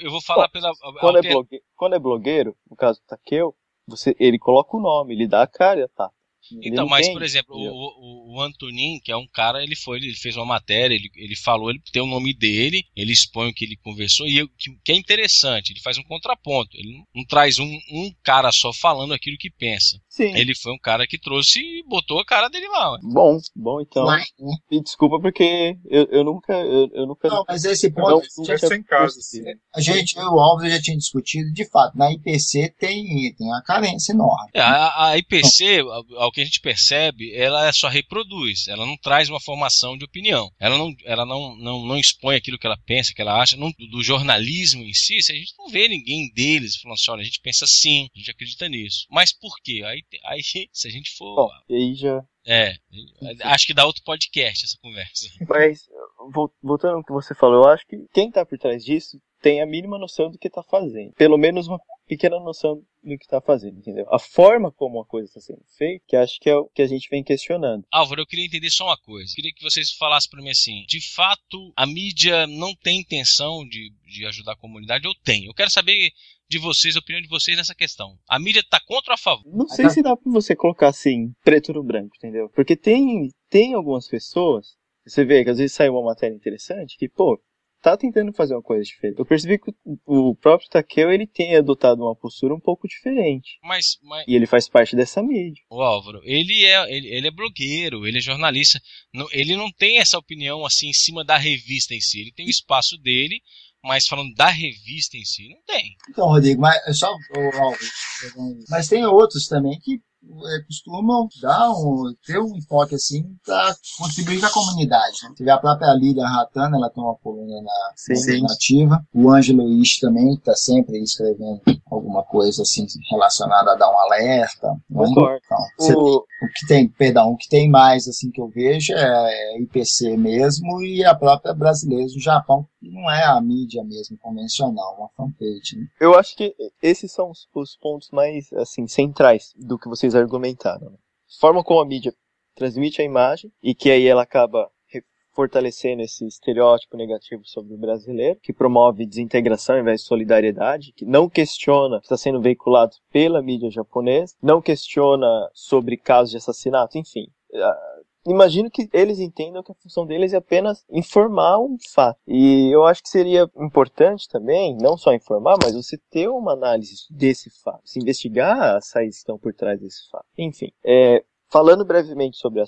B: Eu vou falar pela.
F: Quando é blogueiro, no caso do Takeo, ele coloca o nome, ele dá a cara, tá?
B: Então, mas, por exemplo, o Antonin, que é um cara, ele fez uma matéria, ele falou, ele tem o nome dele, ele expõe o que ele conversou, e que é interessante, ele faz um contraponto, ele não traz um cara só falando aquilo que pensa.
F: Sim.
B: Ele foi um cara que trouxe e botou a cara dele lá. Ué.
F: Bom, então, me desculpa porque eu nunca...
C: Não, mas esse ponto,
D: sem caso, assim.
C: eu e o Alves já tinha discutido, de fato, na IPC tem uma carência enorme.
B: A IPC, ao que a gente percebe, ela só reproduz, ela não traz uma formação de opinião, ela não expõe aquilo que ela pensa, que ela acha, do jornalismo em si, a gente não vê ninguém deles falando assim, olha, a gente pensa assim, a gente acredita nisso. Mas por quê? Aí se a gente for...
F: Bom, aí já...
B: acho que dá outro podcast essa conversa.
F: Mas, voltando ao que você falou, eu acho que quem tá por trás disso tem a mínima noção do que tá fazendo. Pelo menos uma pequena noção do que tá fazendo, entendeu? A forma como a coisa está sendo feita, que acho que é o que a gente vem questionando.
B: Álvaro, eu queria entender só uma coisa. Eu queria que vocês falassem pra mim assim, de fato, a mídia não tem intenção de ajudar a comunidade ou tem? Eu quero saber de vocês, a opinião de vocês nessa questão. A mídia tá contra ou a favor?
F: Não sei se dá pra você colocar assim, preto no branco, entendeu? Porque tem algumas pessoas, você vê que às vezes sai uma matéria interessante, que, tá tentando fazer uma coisa diferente. Eu percebi que o próprio Takeo, ele tem adotado uma postura um pouco diferente.
B: Mas...
F: E ele faz parte dessa mídia.
B: O Álvaro, ele é blogueiro, ele é jornalista. Ele não tem essa opinião assim em cima da revista em si. Ele tem o espaço dele, mas falando da revista em si, não tem.
C: Então, Rodrigo, mas tem outros também que costumam ter um enfoque assim para contribuir com a comunidade. Né? Teve a própria Lídia Ratana, ela tem uma coluna na Nativa. O Ângelo Ish também está sempre escrevendo alguma coisa assim relacionada a dar um alerta. Então, o que tem mais assim que eu vejo é IPC mesmo e a própria Brasileiros do Japão, que não é a mídia mesmo convencional, uma fanpage. Né?
F: Eu acho que esses são os pontos mais assim centrais do que vocês argumentaram. Né? Forma como a mídia transmite a imagem e que aí ela acaba fortalecendo esse estereótipo negativo sobre o brasileiro, que promove desintegração ao invés de solidariedade, que não questiona o que está sendo veiculado pela mídia japonesa, não questiona sobre casos de assassinato, enfim. Imagino que eles entendam que a função deles é apenas informar um fato. E eu acho que seria importante também, não só informar, mas você ter uma análise desse fato, se investigar as saídas que estão por trás desse fato. Enfim, comentando brevemente sobre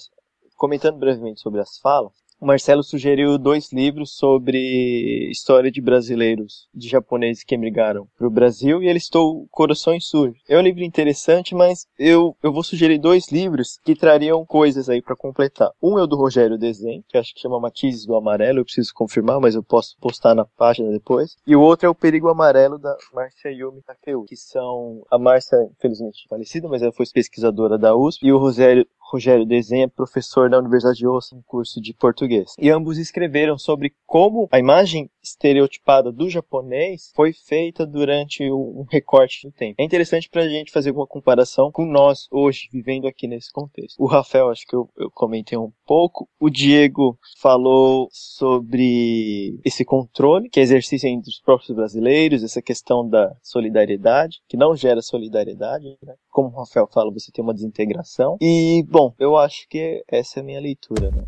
F: as falas, o Marcelo sugeriu 2 livros sobre história de brasileiros, de japoneses que emigraram para o Brasil, e ele listou Corações Sujos. É um livro interessante, mas eu vou sugerir 2 livros que trariam coisas aí para completar. Um é o do Rogério Dezen, que acho que chama Matizes do Amarelo, eu preciso confirmar, mas eu posso postar na página depois. E o outro é o Perigo Amarelo, da Márcia Yumi Takeu, que são... A Márcia, infelizmente, falecida, mas ela foi pesquisadora da USP, e o Rogério Dezen é professor da Universidade de Osaka, um curso de português. E ambos escreveram sobre como a imagem estereotipada do japonês foi feita durante um recorte do tempo. É interessante pra gente fazer uma comparação com nós hoje, vivendo aqui nesse contexto. O Rafael, acho que eu comentei um pouco. O Diego falou sobre esse controle que é exercício entre os próprios brasileiros, essa questão da solidariedade, que não gera solidariedade, né? Como o Rafael fala, você tem uma desintegração. E, bom, eu acho que essa é a minha leitura, né?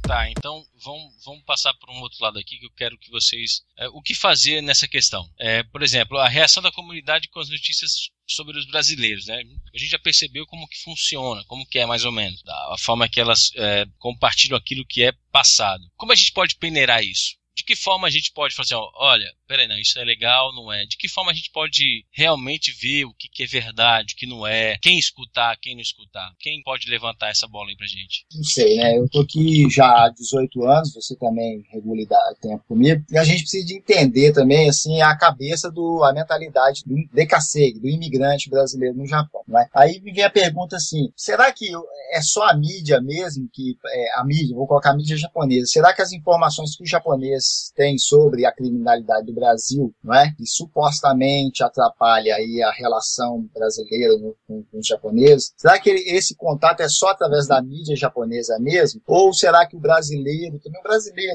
B: Tá, então vamos passar por um outro lado aqui que eu quero que vocês... o que fazer nessa questão? Por exemplo, a reação da comunidade com as notícias sobre os brasileiros, né? A gente já percebeu como que funciona, como que é mais ou menos, a forma que elas compartilham aquilo que é passado. Como a gente pode peneirar isso? De que forma a gente pode falar assim, olha, peraí, não, isso é legal, não é? De que forma a gente pode realmente ver o que é verdade, o que não é? Quem escutar, quem não escutar? Quem pode levantar essa bola aí pra gente?
C: Não sei, né? Eu tô aqui já há 18 anos, você também regula tempo comigo, e a gente precisa de entender também, assim, a cabeça a mentalidade do decassegue, do imigrante brasileiro no Japão, né? Aí me vem a pergunta assim, será que é só a mídia mesmo, vou colocar a mídia japonesa, será que as informações que os japoneses têm sobre a criminalidade do Brasil, não é? Que supostamente atrapalha aí a relação brasileira com os japoneses. Será que esse contato é só através da mídia japonesa mesmo? Ou será que o brasileiro,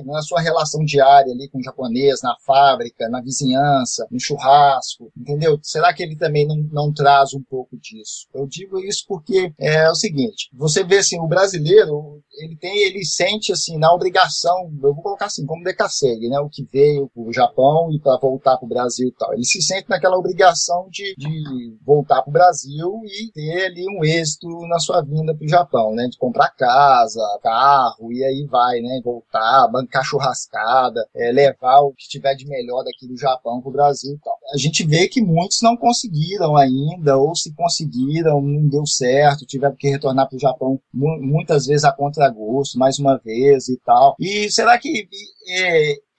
C: na sua relação diária ali com o japonês, na fábrica, na vizinhança, no churrasco, entendeu? Será que ele também não traz um pouco disso? Eu digo isso porque é o seguinte, você vê assim, o brasileiro, ele sente assim, na obrigação, eu vou colocar assim, como decassegue, né? O que veio pro Japão e para voltar pro Brasil e tal. Ele se sente naquela obrigação de voltar pro Brasil e ter ali um êxito na sua vinda pro Japão, né? De comprar casa, carro, e aí vai, né? Voltar, bancar churrascada, levar o que tiver de melhor daqui do Japão pro Brasil e tal. A gente vê que muitos não conseguiram ainda, ou se conseguiram, não deu certo, tiveram que retornar pro Japão muitas vezes a contragosto, mais uma vez e tal. E será que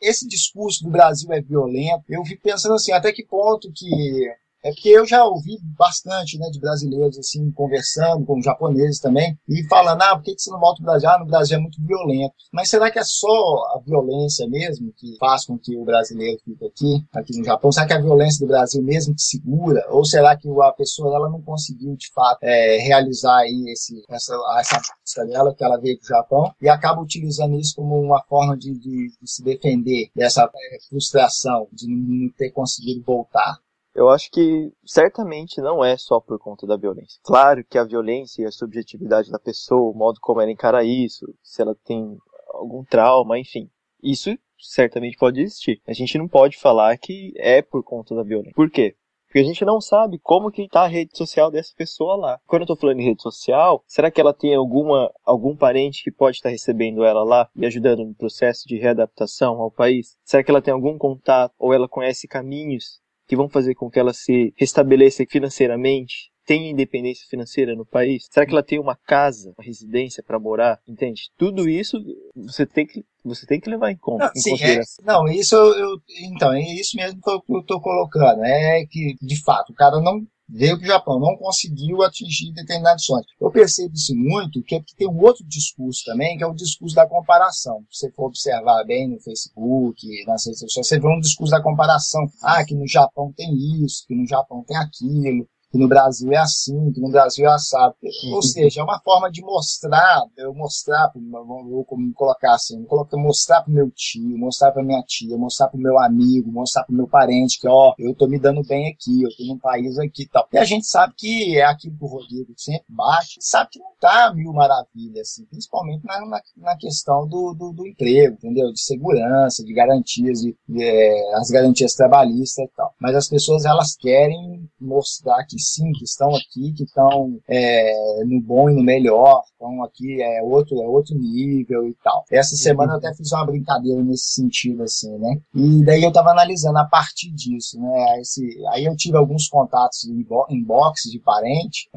C: esse discurso do Brasil é violento? Eu fico pensando assim, até que ponto que... porque eu já ouvi bastante, né, de brasileiros assim, conversando com japoneses também, e falando, por que você não volta pro Brasil? No Brasil é muito violento. Mas será que é só a violência mesmo que faz com que o brasileiro fique aqui no Japão? Será que é a violência do Brasil mesmo que segura? Ou será que a pessoa ela não conseguiu, de fato, realizar aí essa busca dela, que ela veio pro Japão, e acaba utilizando isso como uma forma de se defender dessa frustração de não ter conseguido voltar?
F: Eu acho que certamente não é só por conta da violência. Claro que a violência e a subjetividade da pessoa, o modo como ela encara isso, se ela tem algum trauma, enfim, isso certamente pode existir. A gente não pode falar que é por conta da violência. Por quê? Porque a gente não sabe como que tá a rede social dessa pessoa lá. Quando eu tô falando em rede social, será que ela tem algum parente que pode estar recebendo ela lá e ajudando no processo de readaptação ao país? Será que ela tem algum contato ou ela conhece caminhos que vão fazer com que ela se restabeleça financeiramente, tenha independência financeira no país? Será que ela tem uma casa, uma residência para morar? Entende? Tudo isso você tem que levar em conta.
C: Então, é isso mesmo que eu estou colocando. É que, de fato, o cara não veio para o Japão, não conseguiu atingir determinados sonhos. Eu percebo isso muito, que tem um outro discurso também, que é o discurso da comparação. Se você for observar bem no Facebook, nas redes sociais, você vê um discurso da comparação. Que no Japão tem isso, que no Japão tem aquilo, que no Brasil é assim, que no Brasil é assado. Ou seja, é uma forma de mostrar vou colocar assim, mostrar pro meu tio, mostrar pra minha tia, mostrar pro meu amigo, mostrar pro meu parente que, eu tô me dando bem aqui, eu tô num país aqui e tal. E a gente sabe que é aquilo que o Rodrigo sempre bate, sabe que não tá mil maravilhas, assim, principalmente na questão do emprego, entendeu? De segurança, de garantias, as garantias trabalhistas e tal. Mas as pessoas, elas querem mostrar que sim, que estão aqui, que estão no bom e no melhor, então aqui é outro nível e tal. Essa semana eu até fiz uma brincadeira nesse sentido, assim, né? E daí eu tava analisando a partir disso, né? Aí eu tive alguns contatos em inbox de parente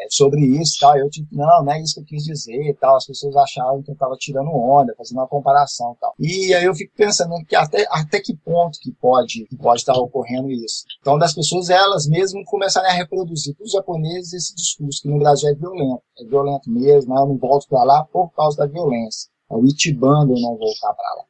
C: sobre isso e tal, e eu tive, não é isso que eu quis dizer e tal, as pessoas achavam que eu tava tirando onda, fazendo uma comparação e tal. E aí eu fico pensando que até que ponto que pode estar ocorrendo isso. Então, das pessoas, elas mesmo começarem a reproduzir para os japoneses esse discurso, que no Brasil é violento mesmo, eu não volto para lá por causa da violência. É o Ichibando eu não voltar para lá.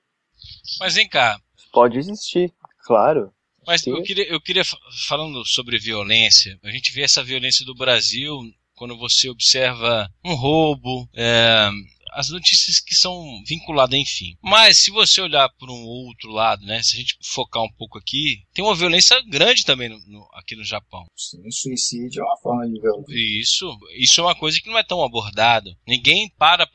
B: Mas vem cá.
F: Pode existir, claro.
B: Mas eu queria, falando sobre violência, a gente vê essa violência do Brasil quando você observa um roubo, as notícias que são vinculadas, enfim. Mas se você olhar por um outro lado, né, se a gente focar um pouco aqui, tem uma violência grande também aqui no Japão.
C: Sim, o suicídio é uma forma de violência.
B: Isso é uma coisa que não é tão abordada. Ninguém para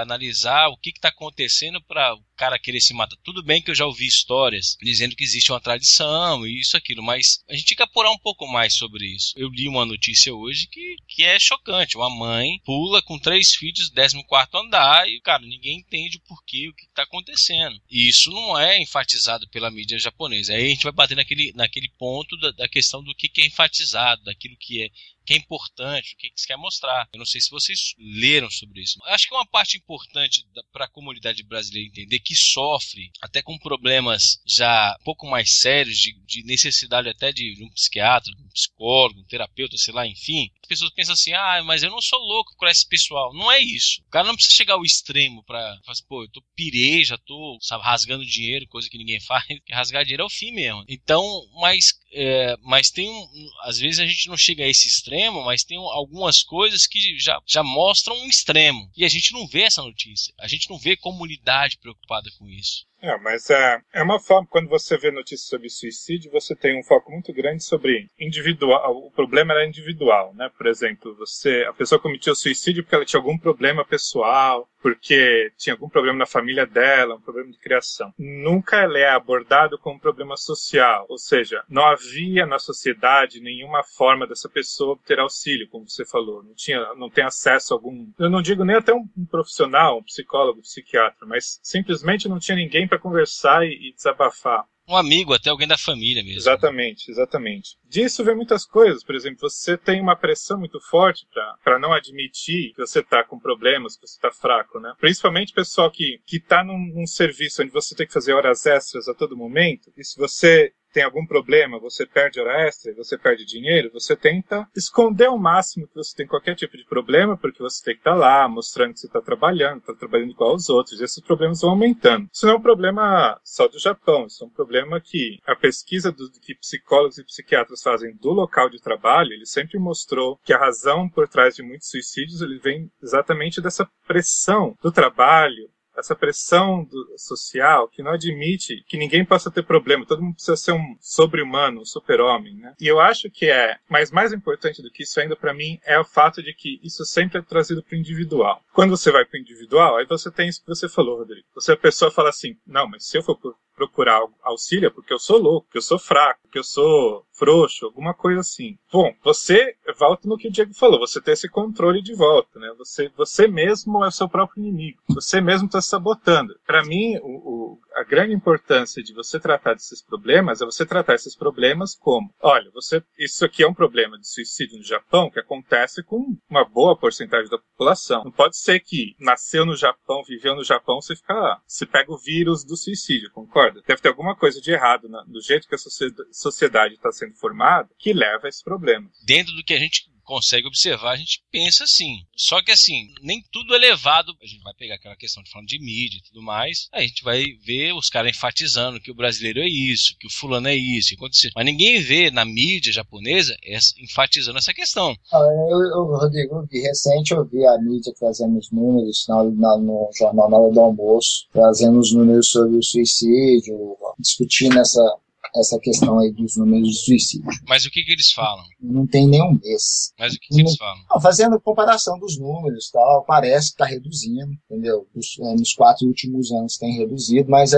B: analisar o que está acontecendo para cara querer se matar. Tudo bem que eu já ouvi histórias dizendo que existe uma tradição e isso, aquilo, mas a gente tem que apurar um pouco mais sobre isso. Eu li uma notícia hoje que é chocante. Uma mãe pula com 3 filhos, 14º andar e, cara, ninguém entende o porquê, o que está acontecendo. E isso não é enfatizado pela mídia japonesa. Aí a gente vai bater naquele ponto da questão do que é enfatizado, daquilo que é importante, o que se quer mostrar. Eu não sei se vocês leram sobre isso. Acho que uma parte importante para a comunidade brasileira entender que sofre até com problemas já um pouco mais sérios, de necessidade até de um psiquiatra, um psicólogo, um terapeuta, sei lá, enfim. As pessoas pensam assim, mas eu não sou louco com esse pessoal. Não é isso. O cara não precisa chegar ao extremo para falar assim, pô, eu pirei, já tô, sabe, rasgando dinheiro, coisa que ninguém faz. Rasgar dinheiro é o fim mesmo. Então, mas tem às vezes a gente não chega a esse extremo, mas tem algumas coisas que já mostram um extremo. E a gente não vê essa notícia. A gente não vê comunidade preocupada com isso.
D: Mas é uma forma, quando você vê notícias sobre suicídio, você tem um foco muito grande sobre individual. O problema era individual, né? Por exemplo, a pessoa cometeu suicídio porque ela tinha algum problema pessoal, porque tinha algum problema na família dela, um problema de criação. Nunca ela é abordado como um problema social, ou seja, não havia na sociedade nenhuma forma dessa pessoa obter auxílio, como você falou. Não tem acesso a algum... Eu não digo nem até um profissional, um psicólogo, um psiquiatra, mas simplesmente não tinha ninguém para conversar e desabafar.
B: Um amigo, até alguém da família mesmo.
D: Exatamente. Disso vem muitas coisas. Por exemplo, você tem uma pressão muito forte para não admitir que você está com problemas, que você está fraco, né? Principalmente pessoal que está num serviço onde você tem que fazer horas extras a todo momento, e se você tem algum problema, você perde hora extra, você perde dinheiro, você tenta esconder ao máximo que você tem qualquer tipo de problema, porque você tem que estar lá, mostrando que você está trabalhando igual aos outros, e esses problemas vão aumentando. Isso não é um problema só do Japão, isso é um problema que a pesquisa que psicólogos e psiquiatras fazem do local de trabalho, ele sempre mostrou que a razão por trás de muitos suicídios, ele vem exatamente dessa pressão do trabalho, essa pressão social que não admite que ninguém possa ter problema, todo mundo precisa ser um sobre-humano, um super-homem, né? E eu acho que mas mais importante do que isso ainda para mim é o fato de que isso sempre é trazido para o individual. Quando você vai para o individual, aí você tem isso que você falou, Rodrigo. A pessoa fala assim, não, mas se eu for procurar auxílio é porque eu sou louco, porque eu sou fraco, porque eu sou frouxo, alguma coisa assim. Bom, você volta no que o Diego falou, você tem esse controle de volta, né? Você mesmo é o seu próprio inimigo, você mesmo está se sabotando. Para mim, a grande importância de você tratar desses problemas é você tratar esses problemas como, olha, isso aqui é um problema de suicídio no Japão que acontece com uma boa porcentagem da população. Não pode ser que nasceu no Japão, viveu no Japão, você pega o vírus do suicídio, concorda? Deve ter alguma coisa de errado do jeito que a sociedade está sendo formada que leva a esse problema.
B: Dentro do que a gente consegue observar, a gente pensa assim. Só que assim, nem tudo é levado. A gente vai pegar aquela questão de falando de mídia e tudo mais, aí a gente vai ver os caras enfatizando que o brasileiro é isso, que o fulano é isso, que aconteceu. Mas ninguém vê na mídia japonesa enfatizando essa questão.
C: Rodrigo, recente eu vi a mídia trazendo os números no jornal na hora do almoço, trazendo os números sobre o suicídio, discutindo essa questão aí dos números de suicídio.
B: Mas o que eles falam?
C: Não tem nenhum mês.
B: Mas o que eles falam?
C: Não, fazendo comparação dos números, tal, parece que está reduzindo, entendeu? Nos 4 últimos anos tem reduzido, mas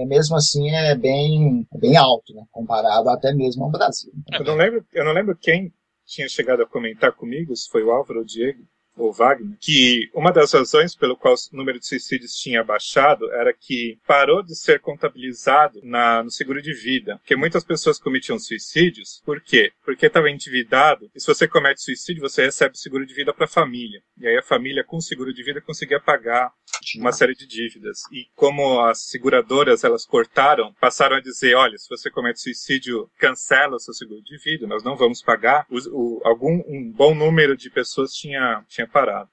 C: mesmo assim é bem alto, né? Comparado até mesmo ao Brasil.
D: Eu não lembro quem tinha chegado a comentar comigo, se foi o Álvaro ou o Diego, ou Wagner, que uma das razões pelo qual o número de suicídios tinha baixado era que parou de ser contabilizado no seguro de vida. Porque muitas pessoas cometiam suicídios. Por quê? Porque estava endividado. E se você comete suicídio, você recebe seguro de vida para a família. E aí a família, com seguro de vida, conseguia pagar uma série de dívidas. E como as seguradoras, elas cortaram, passaram a dizer, olha, se você comete suicídio, cancela o seu seguro de vida, nós não vamos pagar. Um bom número de pessoas tinha parado.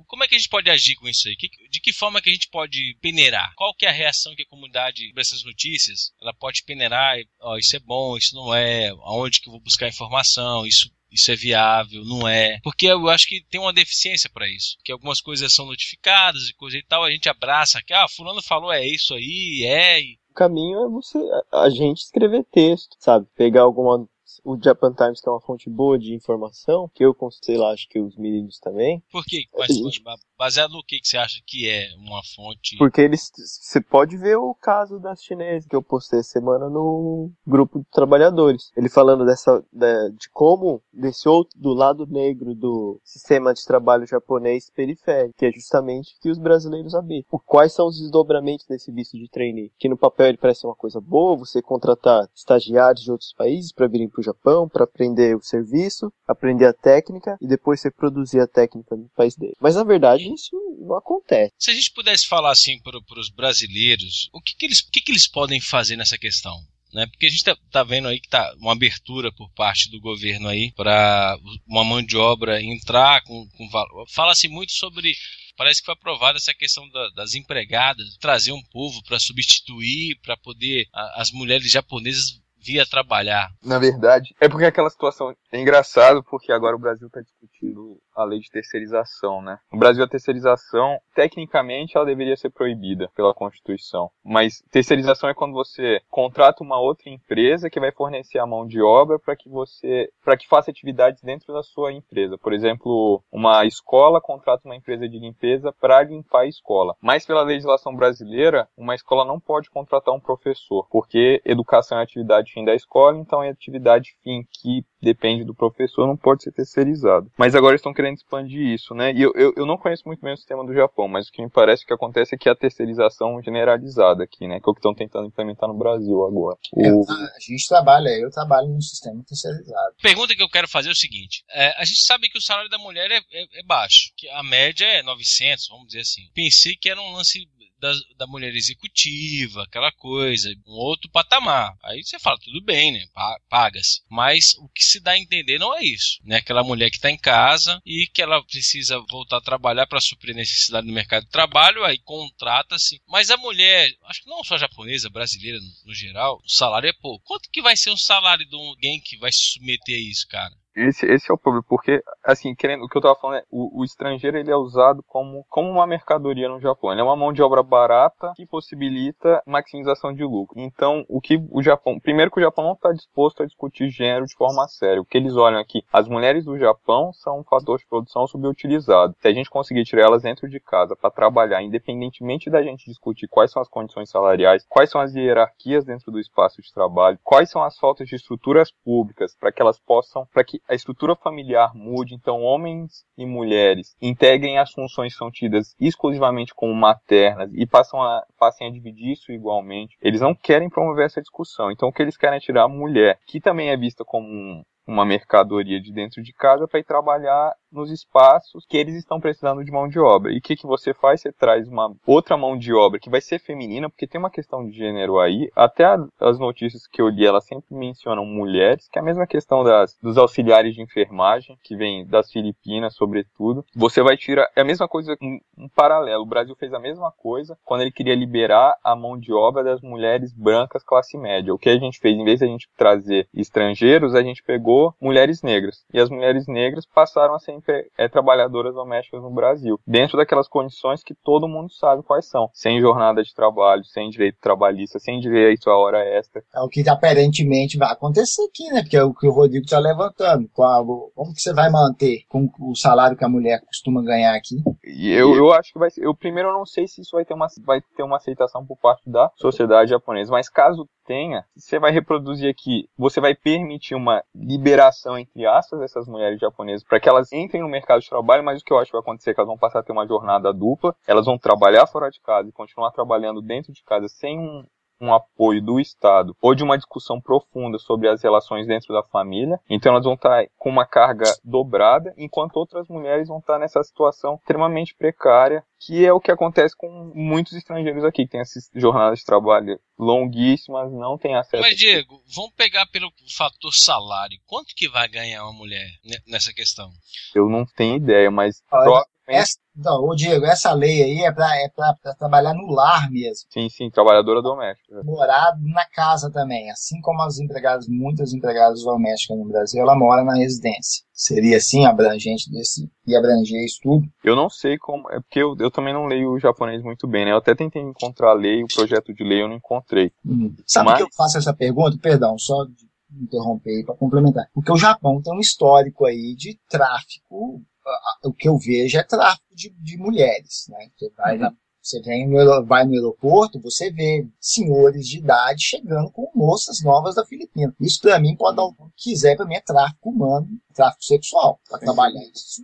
B: Como é que a gente pode agir com isso aí? De que forma que a gente pode peneirar? Qual que é a reação que a comunidade, sobre essas notícias, ela pode peneirar? Isso é bom, isso não é, aonde que eu vou buscar informação, isso é viável, não é? Porque eu acho que tem uma deficiência para isso. Que algumas coisas são notificadas e coisa e tal, a gente abraça que, fulano falou, é isso aí,
F: O caminho é a gente escrever texto, sabe? Pegar alguma o Japan Times, que é uma fonte boa de informação, que eu, sei lá, acho que os meninos também.
B: Por quê? Baseado no que você acha que é uma fonte?
F: Porque você pode ver o caso das chinesas que eu postei essa semana no grupo de trabalhadores. Ele falando de como, do lado negro do sistema de trabalho japonês periférico, que é justamente que os brasileiros habitam. Quais são os desdobramentos desse visto de trainee? Que no papel ele parece uma coisa boa, você contratar estagiários de outros países para virem para o Japão, para aprender o serviço, aprender a técnica e depois você produzir a técnica no país dele. Mas na verdade isso não acontece.
B: Se a gente pudesse falar assim para os brasileiros, o que eles podem fazer nessa questão? Né? Porque a gente tá vendo aí que tá uma abertura por parte do governo aí para uma mão de obra entrar com valor. Fala-se muito sobre, parece que foi aprovada essa questão das empregadas, trazer um povo para substituir, para poder as mulheres japonesas vir a trabalhar.
E: Na verdade, é porque aquela situação é engraçado, porque agora o Brasil está discutindo a lei de terceirização, né? No Brasil, a terceirização, tecnicamente, ela deveria ser proibida pela Constituição. Mas terceirização é quando você contrata uma outra empresa que vai fornecer a mão de obra para que faça atividades dentro da sua empresa. Por exemplo, uma escola contrata uma empresa de limpeza para limpar a escola. Mas pela legislação brasileira, uma escola não pode contratar um professor, porque educação é atividade fim da escola, então é atividade fim que depende do professor, não pode ser terceirizado. Mas agora estão querendo expandir isso, né? E eu não conheço muito bem o sistema do Japão, mas o que me parece que acontece é que a terceirização generalizada aqui, né? Que é o que estão tentando implementar no Brasil agora.
C: Eu trabalho no sistema terceirizado.
B: Pergunta que eu quero fazer é o seguinte, a gente sabe que o salário da mulher é baixo, que a média é 900, vamos dizer assim. Pensei que era um lance da mulher executiva, aquela coisa, um outro patamar. Aí você fala, tudo bem, né? Paga-se. Mas o que se dá a entender não é isso, né? Aquela mulher que está em casa e que ela precisa voltar a trabalhar para suprir a necessidade do mercado de trabalho, aí contrata-se. Mas a mulher, acho que não só japonesa, brasileira no geral, o salário é pouco. Quanto que vai ser um salário de alguém que vai se submeter a isso, cara?
E: Esse é o problema, porque, assim, o que eu tava falando é, o estrangeiro, ele é usado como uma mercadoria no Japão. Ele é uma mão de obra barata que possibilita maximização de lucro. Então, primeiro que o Japão não está disposto a discutir gênero de forma séria. O que eles olham aqui, as mulheres do Japão são um fator de produção subutilizado. Se a gente conseguir tirar elas dentro de casa para trabalhar, independentemente da gente discutir quais são as condições salariais, quais são as hierarquias dentro do espaço de trabalho, quais são as faltas de estruturas públicas para que a estrutura familiar mude, então homens e mulheres integrem as funções que são tidas exclusivamente como maternas e passem a dividir isso igualmente. Eles não querem promover essa discussão. Então o que eles querem é tirar a mulher, que também é vista como uma mercadoria de dentro de casa, para ir trabalhar nos espaços que eles estão precisando de mão de obra. E o que você faz? Você traz uma outra mão de obra que vai ser feminina, porque tem uma questão de gênero aí. Até as notícias que eu li, elas sempre mencionam mulheres, que é a mesma questão dos auxiliares de enfermagem, que vem das Filipinas, sobretudo. Você vai tirar, é a mesma coisa, um paralelo. O Brasil fez a mesma coisa quando ele queria liberar a mão de obra das mulheres brancas classe média. O que a gente fez? Em vez de a gente trazer estrangeiros, a gente pegou mulheres negras. E as mulheres negras passaram a ser trabalhadoras domésticas no Brasil, dentro daquelas condições que todo mundo sabe quais são. Sem jornada de trabalho, sem direito trabalhista, sem direito à hora extra.
C: É o que aparentemente vai acontecer aqui, né? Porque é o que o Rodrigo está levantando. Como que você vai manter com o salário que a mulher costuma ganhar aqui?
E: E eu acho que vai ser... Primeiro, eu não sei se isso vai ter uma aceitação por parte da sociedade japonesa, mas caso tenha, você vai reproduzir aqui, você vai permitir uma liberação, entre aspas, dessas mulheres japonesas para que elas entrem no mercado de trabalho, mas o que eu acho que vai acontecer é que elas vão passar a ter uma jornada dupla, elas vão trabalhar fora de casa e continuar trabalhando dentro de casa sem um apoio do Estado ou de uma discussão profunda sobre as relações dentro da família. Então elas vão estar com uma carga dobrada, enquanto outras mulheres vão estar nessa situação extremamente precária, que é o que acontece com muitos estrangeiros aqui, que tem essas jornadas de trabalho longuíssimas, não tem acesso...
B: Mas, Diego, vamos pegar pelo fator salário. Quanto que vai ganhar uma mulher nessa questão?
E: Eu não tenho ideia, mas...
C: Diego, essa lei aí é pra trabalhar no lar mesmo.
E: Sim, trabalhadora doméstica.
C: Morar na casa também. Assim como muitas empregadas domésticas no Brasil, ela mora na residência. Seria assim, abrangente e abranger isso tudo?
E: Eu não sei como, é porque eu também não leio o japonês muito bem, né? Eu até tentei encontrar a lei, o projeto de lei eu não encontrei.
C: Sabe por que eu faço essa pergunta? Perdão, só interromper aí para complementar. Porque o Japão tem um histórico aí de tráfico, o que eu vejo é tráfico de mulheres, né? Você vai no aeroporto, você vê senhores de idade chegando com moças novas da Filipina. Isso para mim pode dar o que quiser, para mim é tráfico humano, tráfico sexual, para trabalhar isso.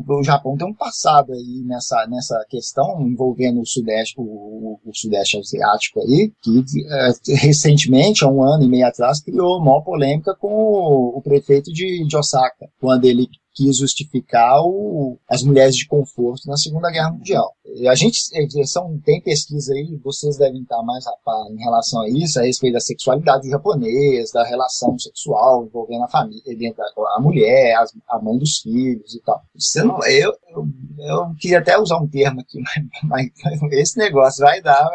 C: O Japão tem um passado aí nessa questão envolvendo o Sudeste Asiático aí, que recentemente, há 1 ano e meio atrás, criou uma maior polêmica com o prefeito de Osaka, quando ele quis justificar as mulheres de conforto na Segunda Guerra Mundial. Tem pesquisa aí, vocês devem estar mais a par em relação a isso, a respeito da sexualidade do japonês, da relação sexual envolvendo a família, a mulher, a mãe dos filhos e tal. Eu queria até usar um termo aqui, mas esse negócio vai dar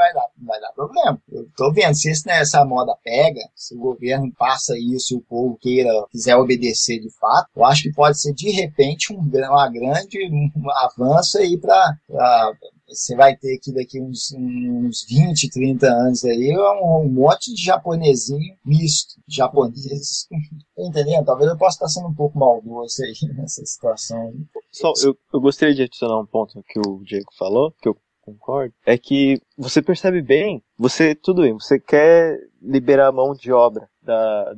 C: problema. Eu tô vendo, se essa moda pega, se o governo passa isso e o povo quiser obedecer de fato, eu acho que pode ser de repente um grande avanço aí para você vai ter aqui daqui uns 20, 30 anos aí um monte de japonesinho misto, japoneses, tá entendendo? Talvez eu possa estar sendo um pouco maldoso aí nessa situação.
F: Só, eu gostaria de adicionar um ponto que o Diego falou, que eu concordo, é que você percebe bem, você quer liberar a mão de obra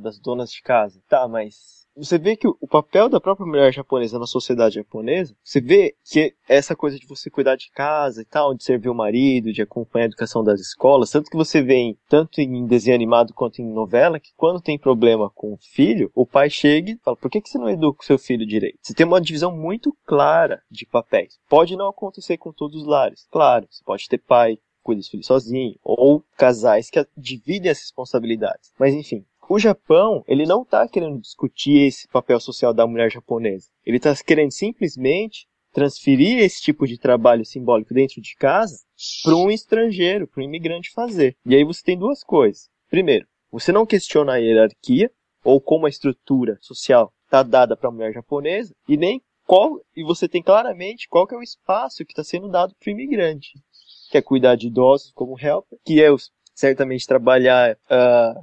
F: das donas de casa, tá, mas você vê que o papel da própria mulher japonesa na sociedade japonesa, você vê que essa coisa de você cuidar de casa e tal, de servir o marido, de acompanhar a educação das escolas, tanto que você vê tanto em desenho animado quanto em novela, que quando tem problema com o filho, o pai chega e fala, por que você não educa o seu filho direito? Você tem uma divisão muito clara de papéis. Pode não acontecer com todos os lares. Claro, você pode ter pai que cuida dos filhos sozinho, ou casais que dividem as responsabilidades. Mas enfim, o Japão, ele não está querendo discutir esse papel social da mulher japonesa. Ele está querendo simplesmente transferir esse tipo de trabalho simbólico dentro de casa para um estrangeiro, para um imigrante fazer. E aí você tem duas coisas. Primeiro, você não questiona a hierarquia ou como a estrutura social está dada para a mulher japonesa e você tem claramente qual que é o espaço que está sendo dado para o imigrante, que é cuidar de idosos como helper, que é certamente trabalhar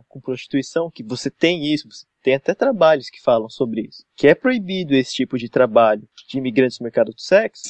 F: com prostituição, que você tem isso, você tem até trabalhos que falam sobre isso, que é proibido esse tipo de trabalho de imigrantes no mercado do sexo,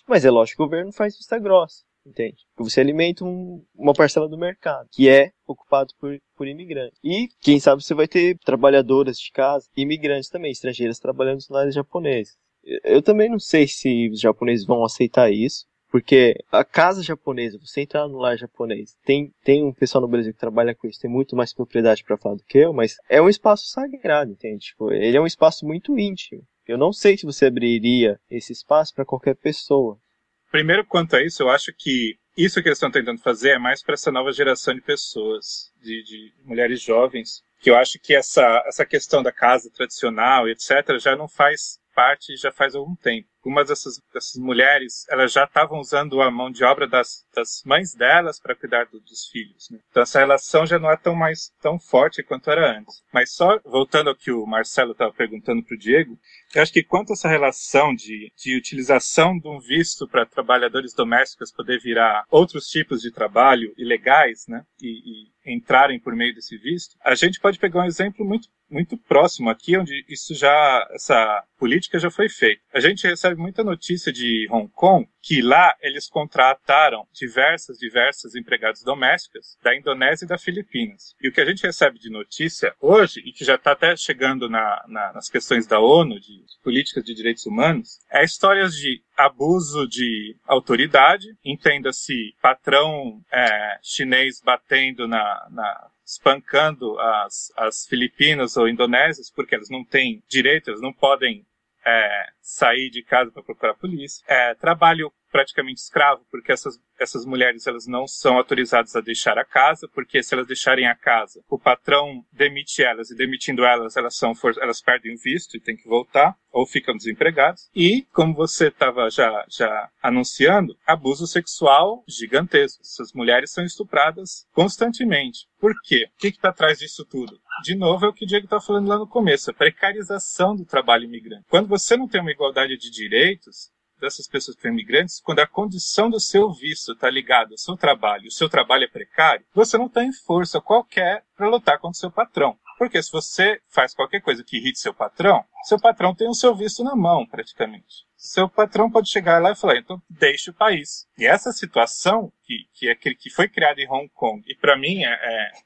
F: mas é lógico que o governo faz vista grossa, entende? Porque você alimenta uma parcela do mercado, que é ocupado por imigrantes. E, quem sabe, você vai ter trabalhadoras de casa, imigrantes também, estrangeiras trabalhando nos lares japoneses. Eu também não sei se os japoneses vão aceitar isso, porque a casa japonesa, você entrar no lar japonês, tem um pessoal no Brasil que trabalha com isso, tem muito mais propriedade para falar do que eu, mas é um espaço sagrado, entende? Tipo, ele é um espaço muito íntimo. Eu não sei se você abriria esse espaço para qualquer pessoa.
D: Primeiro, quanto a isso, eu acho que isso que eles estão tentando fazer é mais para essa nova geração de pessoas, de mulheres jovens, que eu acho que essa questão da casa tradicional, etc., já não faz parte, já faz algum tempo. Algumas dessas mulheres, elas já estavam usando a mão de obra das mães delas para cuidar dos filhos, né? Então essa relação já não é tão forte quanto era antes. Mas só voltando ao que o Marcelo estava perguntando para o Diego, eu acho que quanto a essa relação de utilização de um visto para trabalhadores domésticos poder virar outros tipos de trabalho ilegais, né, e entrarem por meio desse visto, a gente pode pegar um exemplo muito próximo aqui, onde essa política já foi feita. A gente recebe muita notícia de Hong Kong, que lá eles contrataram diversas empregadas domésticas da Indonésia e da Filipinas. E o que a gente recebe de notícia hoje, e que já está até chegando nas questões da ONU, de políticas de direitos humanos, é histórias de abuso de autoridade, entenda-se patrão chinês batendo espancando as filipinas ou indonésias, porque elas não têm direito, elas não podem sair de casa para procurar a polícia. Trabalho praticamente escravo, porque essas mulheres elas não são autorizadas a deixar a casa, porque se elas deixarem a casa, o patrão demite elas, e demitindo elas perdem o visto e têm que voltar, ou ficam desempregadas. E, como você estava já anunciando, abuso sexual gigantesco. Essas mulheres são estupradas constantemente. Por quê? O que está atrás disso tudo? De novo, é o que o Diego está falando lá no começo, a precarização do trabalho imigrante. Quando você não tem uma igualdade de direitos dessas pessoas que são imigrantes, quando a condição do seu visto está ligada ao seu trabalho, o seu trabalho é precário, você não tem força qualquer para lutar contra o seu patrão. Porque se você faz qualquer coisa que irrite seu patrão tem o seu visto na mão, praticamente. Seu patrão pode chegar lá e falar, então deixe o país. E essa situação, que foi criada em Hong Kong, e para mim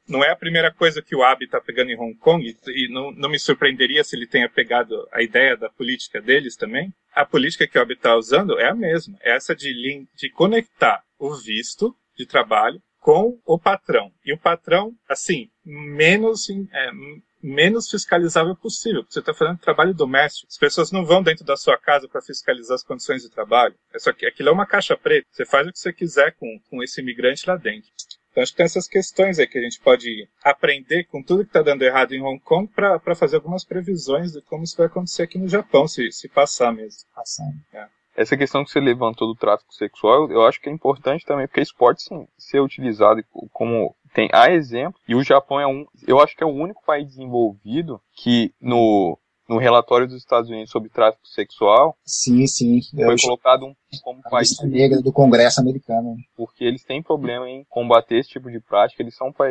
D: não é a primeira coisa que o Abe está pegando em Hong Kong, e não me surpreenderia se ele tenha pegado a ideia da política deles também. A política que o Abe está usando é a mesma. É essa de conectar o visto de trabalho com o patrão. E o patrão, assim, menos fiscalizável possível. Você está fazendo trabalho doméstico. As pessoas não vão dentro da sua casa para fiscalizar as condições de trabalho. Aquilo é uma caixa preta. Você faz o que você quiser com esse imigrante lá dentro. Então acho que tem essas questões aí que a gente pode aprender com tudo que está dando errado em Hong Kong para fazer algumas previsões de como isso vai acontecer aqui no Japão, se passar mesmo.
E: Essa questão que você levantou do tráfico sexual, eu acho que é importante também, porque isso pode sim ser utilizado como há exemplo, e o Japão eu acho que é o único país desenvolvido que no relatório dos Estados Unidos sobre tráfico sexual,
C: sim,
E: foi colocado como país
C: lista negra do Congresso americano,
E: porque eles têm problema em combater esse tipo de prática.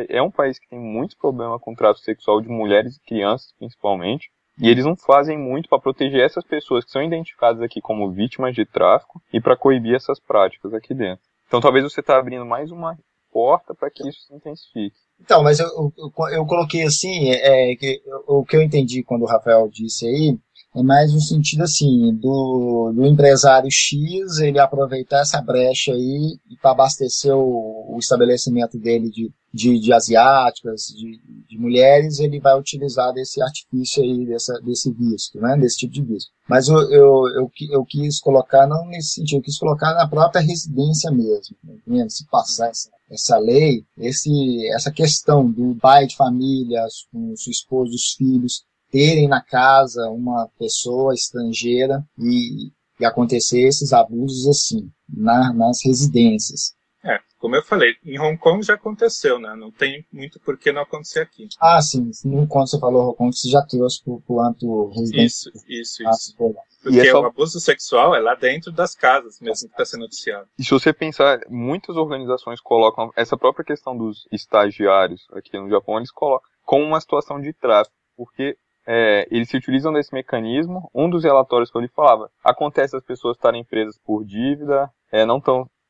E: É um país que tem muito problema com tráfico sexual de mulheres e crianças, principalmente. E eles não fazem muito para proteger essas pessoas que são identificadas aqui como vítimas de tráfico e para coibir essas práticas aqui dentro. Então talvez você está abrindo mais uma porta para que isso se intensifique.
C: Então, mas eu coloquei assim, o que eu entendi quando o Rafael disse aí, é mais no sentido assim, do empresário X, ele aproveitar essa brecha aí para abastecer o estabelecimento dele de asiáticas, de mulheres, ele vai utilizar desse artifício aí, desse visto, né, desse tipo de visto. Mas eu quis colocar, não nesse sentido, eu quis colocar na própria residência mesmo, entendeu? Se passar essa lei, essa questão do pai de família, com sua esposa, os filhos, terem na casa uma pessoa estrangeira e acontecer esses abusos assim, nas residências.
D: Como eu falei, em Hong Kong já aconteceu, né? Não tem muito por que não acontecer aqui.
C: Ah, sim. Quando você falou Hong Kong, você já trouxe pro âmbito residencial.
D: Isso. Porque o abuso sexual é lá dentro das casas mesmo que está sendo noticiado.
E: E se você pensar, muitas organizações colocam essa própria questão dos estagiários aqui no Japão, eles colocam como uma situação de tráfico, porque eles se utilizam desse mecanismo. Um dos relatórios que eu lhe falava, acontece as pessoas estarem presas por dívida,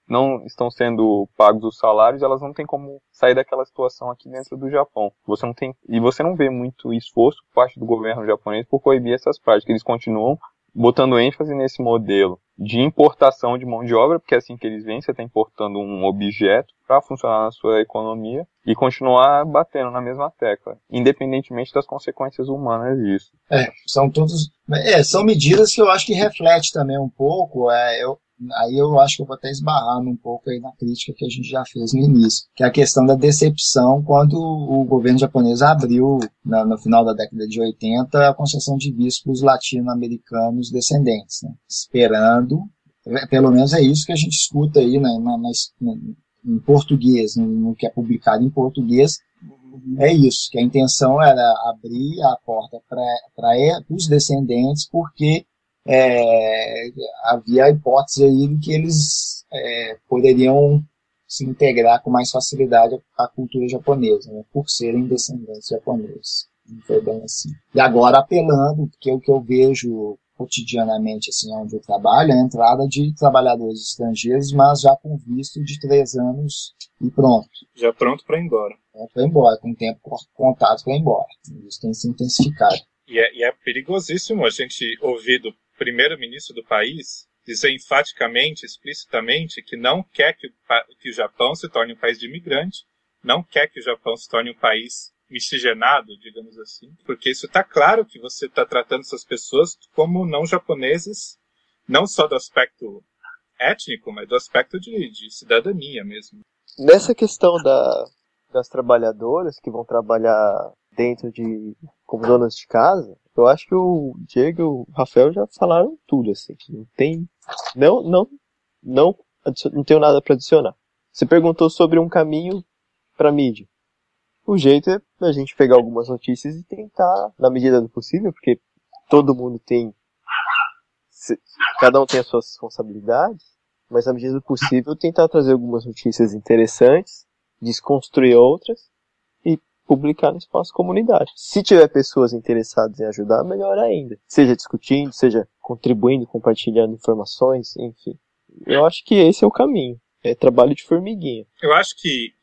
E: não estão sendo pagos os salários, elas não têm como sair daquela situação aqui dentro do Japão. Você não vê muito esforço por parte do governo japonês por coibir essas práticas. Eles continuam botando ênfase nesse modelo de importação de mão de obra, porque é assim que eles veem, você está importando um objeto para funcionar na sua economia e continuar batendo na mesma tecla, independentemente das consequências humanas disso.
C: São medidas que eu acho que refletem também um pouco, aí eu acho que eu vou até esbarrando um pouco aí na crítica que a gente já fez no início, que é a questão da decepção quando o governo japonês abriu, no final da década de 80, a concessão de visto para os latino-americanos descendentes, né? Esperando, pelo menos é isso que a gente escuta aí em português, no que é publicado em português, é isso, que a intenção era abrir a porta para os descendentes, porque havia a hipótese aí de que eles poderiam se integrar com mais facilidade à cultura japonesa, né, por serem descendentes japoneses. Não foi bem assim. E agora apelando, porque o que eu vejo cotidianamente, assim, onde eu trabalho, é a entrada de trabalhadores estrangeiros, mas já com visto de 3 anos e pronto.
D: Já pronto para ir embora.
C: Para ir embora, com tempo contado para ir embora. Isso tem se intensificado.
D: E é perigosíssimo a gente ouvir do primeiro-ministro do país dizer enfaticamente, explicitamente, que não quer que o Japão se torne um país de imigrante, não quer que o Japão se torne um país miscigenado, digamos assim, porque isso está claro que você está tratando essas pessoas como não japoneses, não só do aspecto étnico, mas do aspecto de cidadania mesmo.
F: Nessa questão das trabalhadoras que vão trabalhar dentro como donas de casa, eu acho que o Diego e o Rafael já falaram tudo, assim, que não tem, não tenho nada para adicionar. Você perguntou sobre um caminho para mídia. O jeito é a gente pegar algumas notícias e tentar, na medida do possível, porque todo mundo cada um tem as suas responsabilidades, mas na medida do possível tentar trazer algumas notícias interessantes, desconstruir outras e publicar no espaço comunidade. Se tiver pessoas interessadas em ajudar, melhor ainda. Seja discutindo, seja contribuindo, compartilhando informações, enfim. Eu acho que esse é o caminho. É trabalho de formiguinha.
D: Eu acho que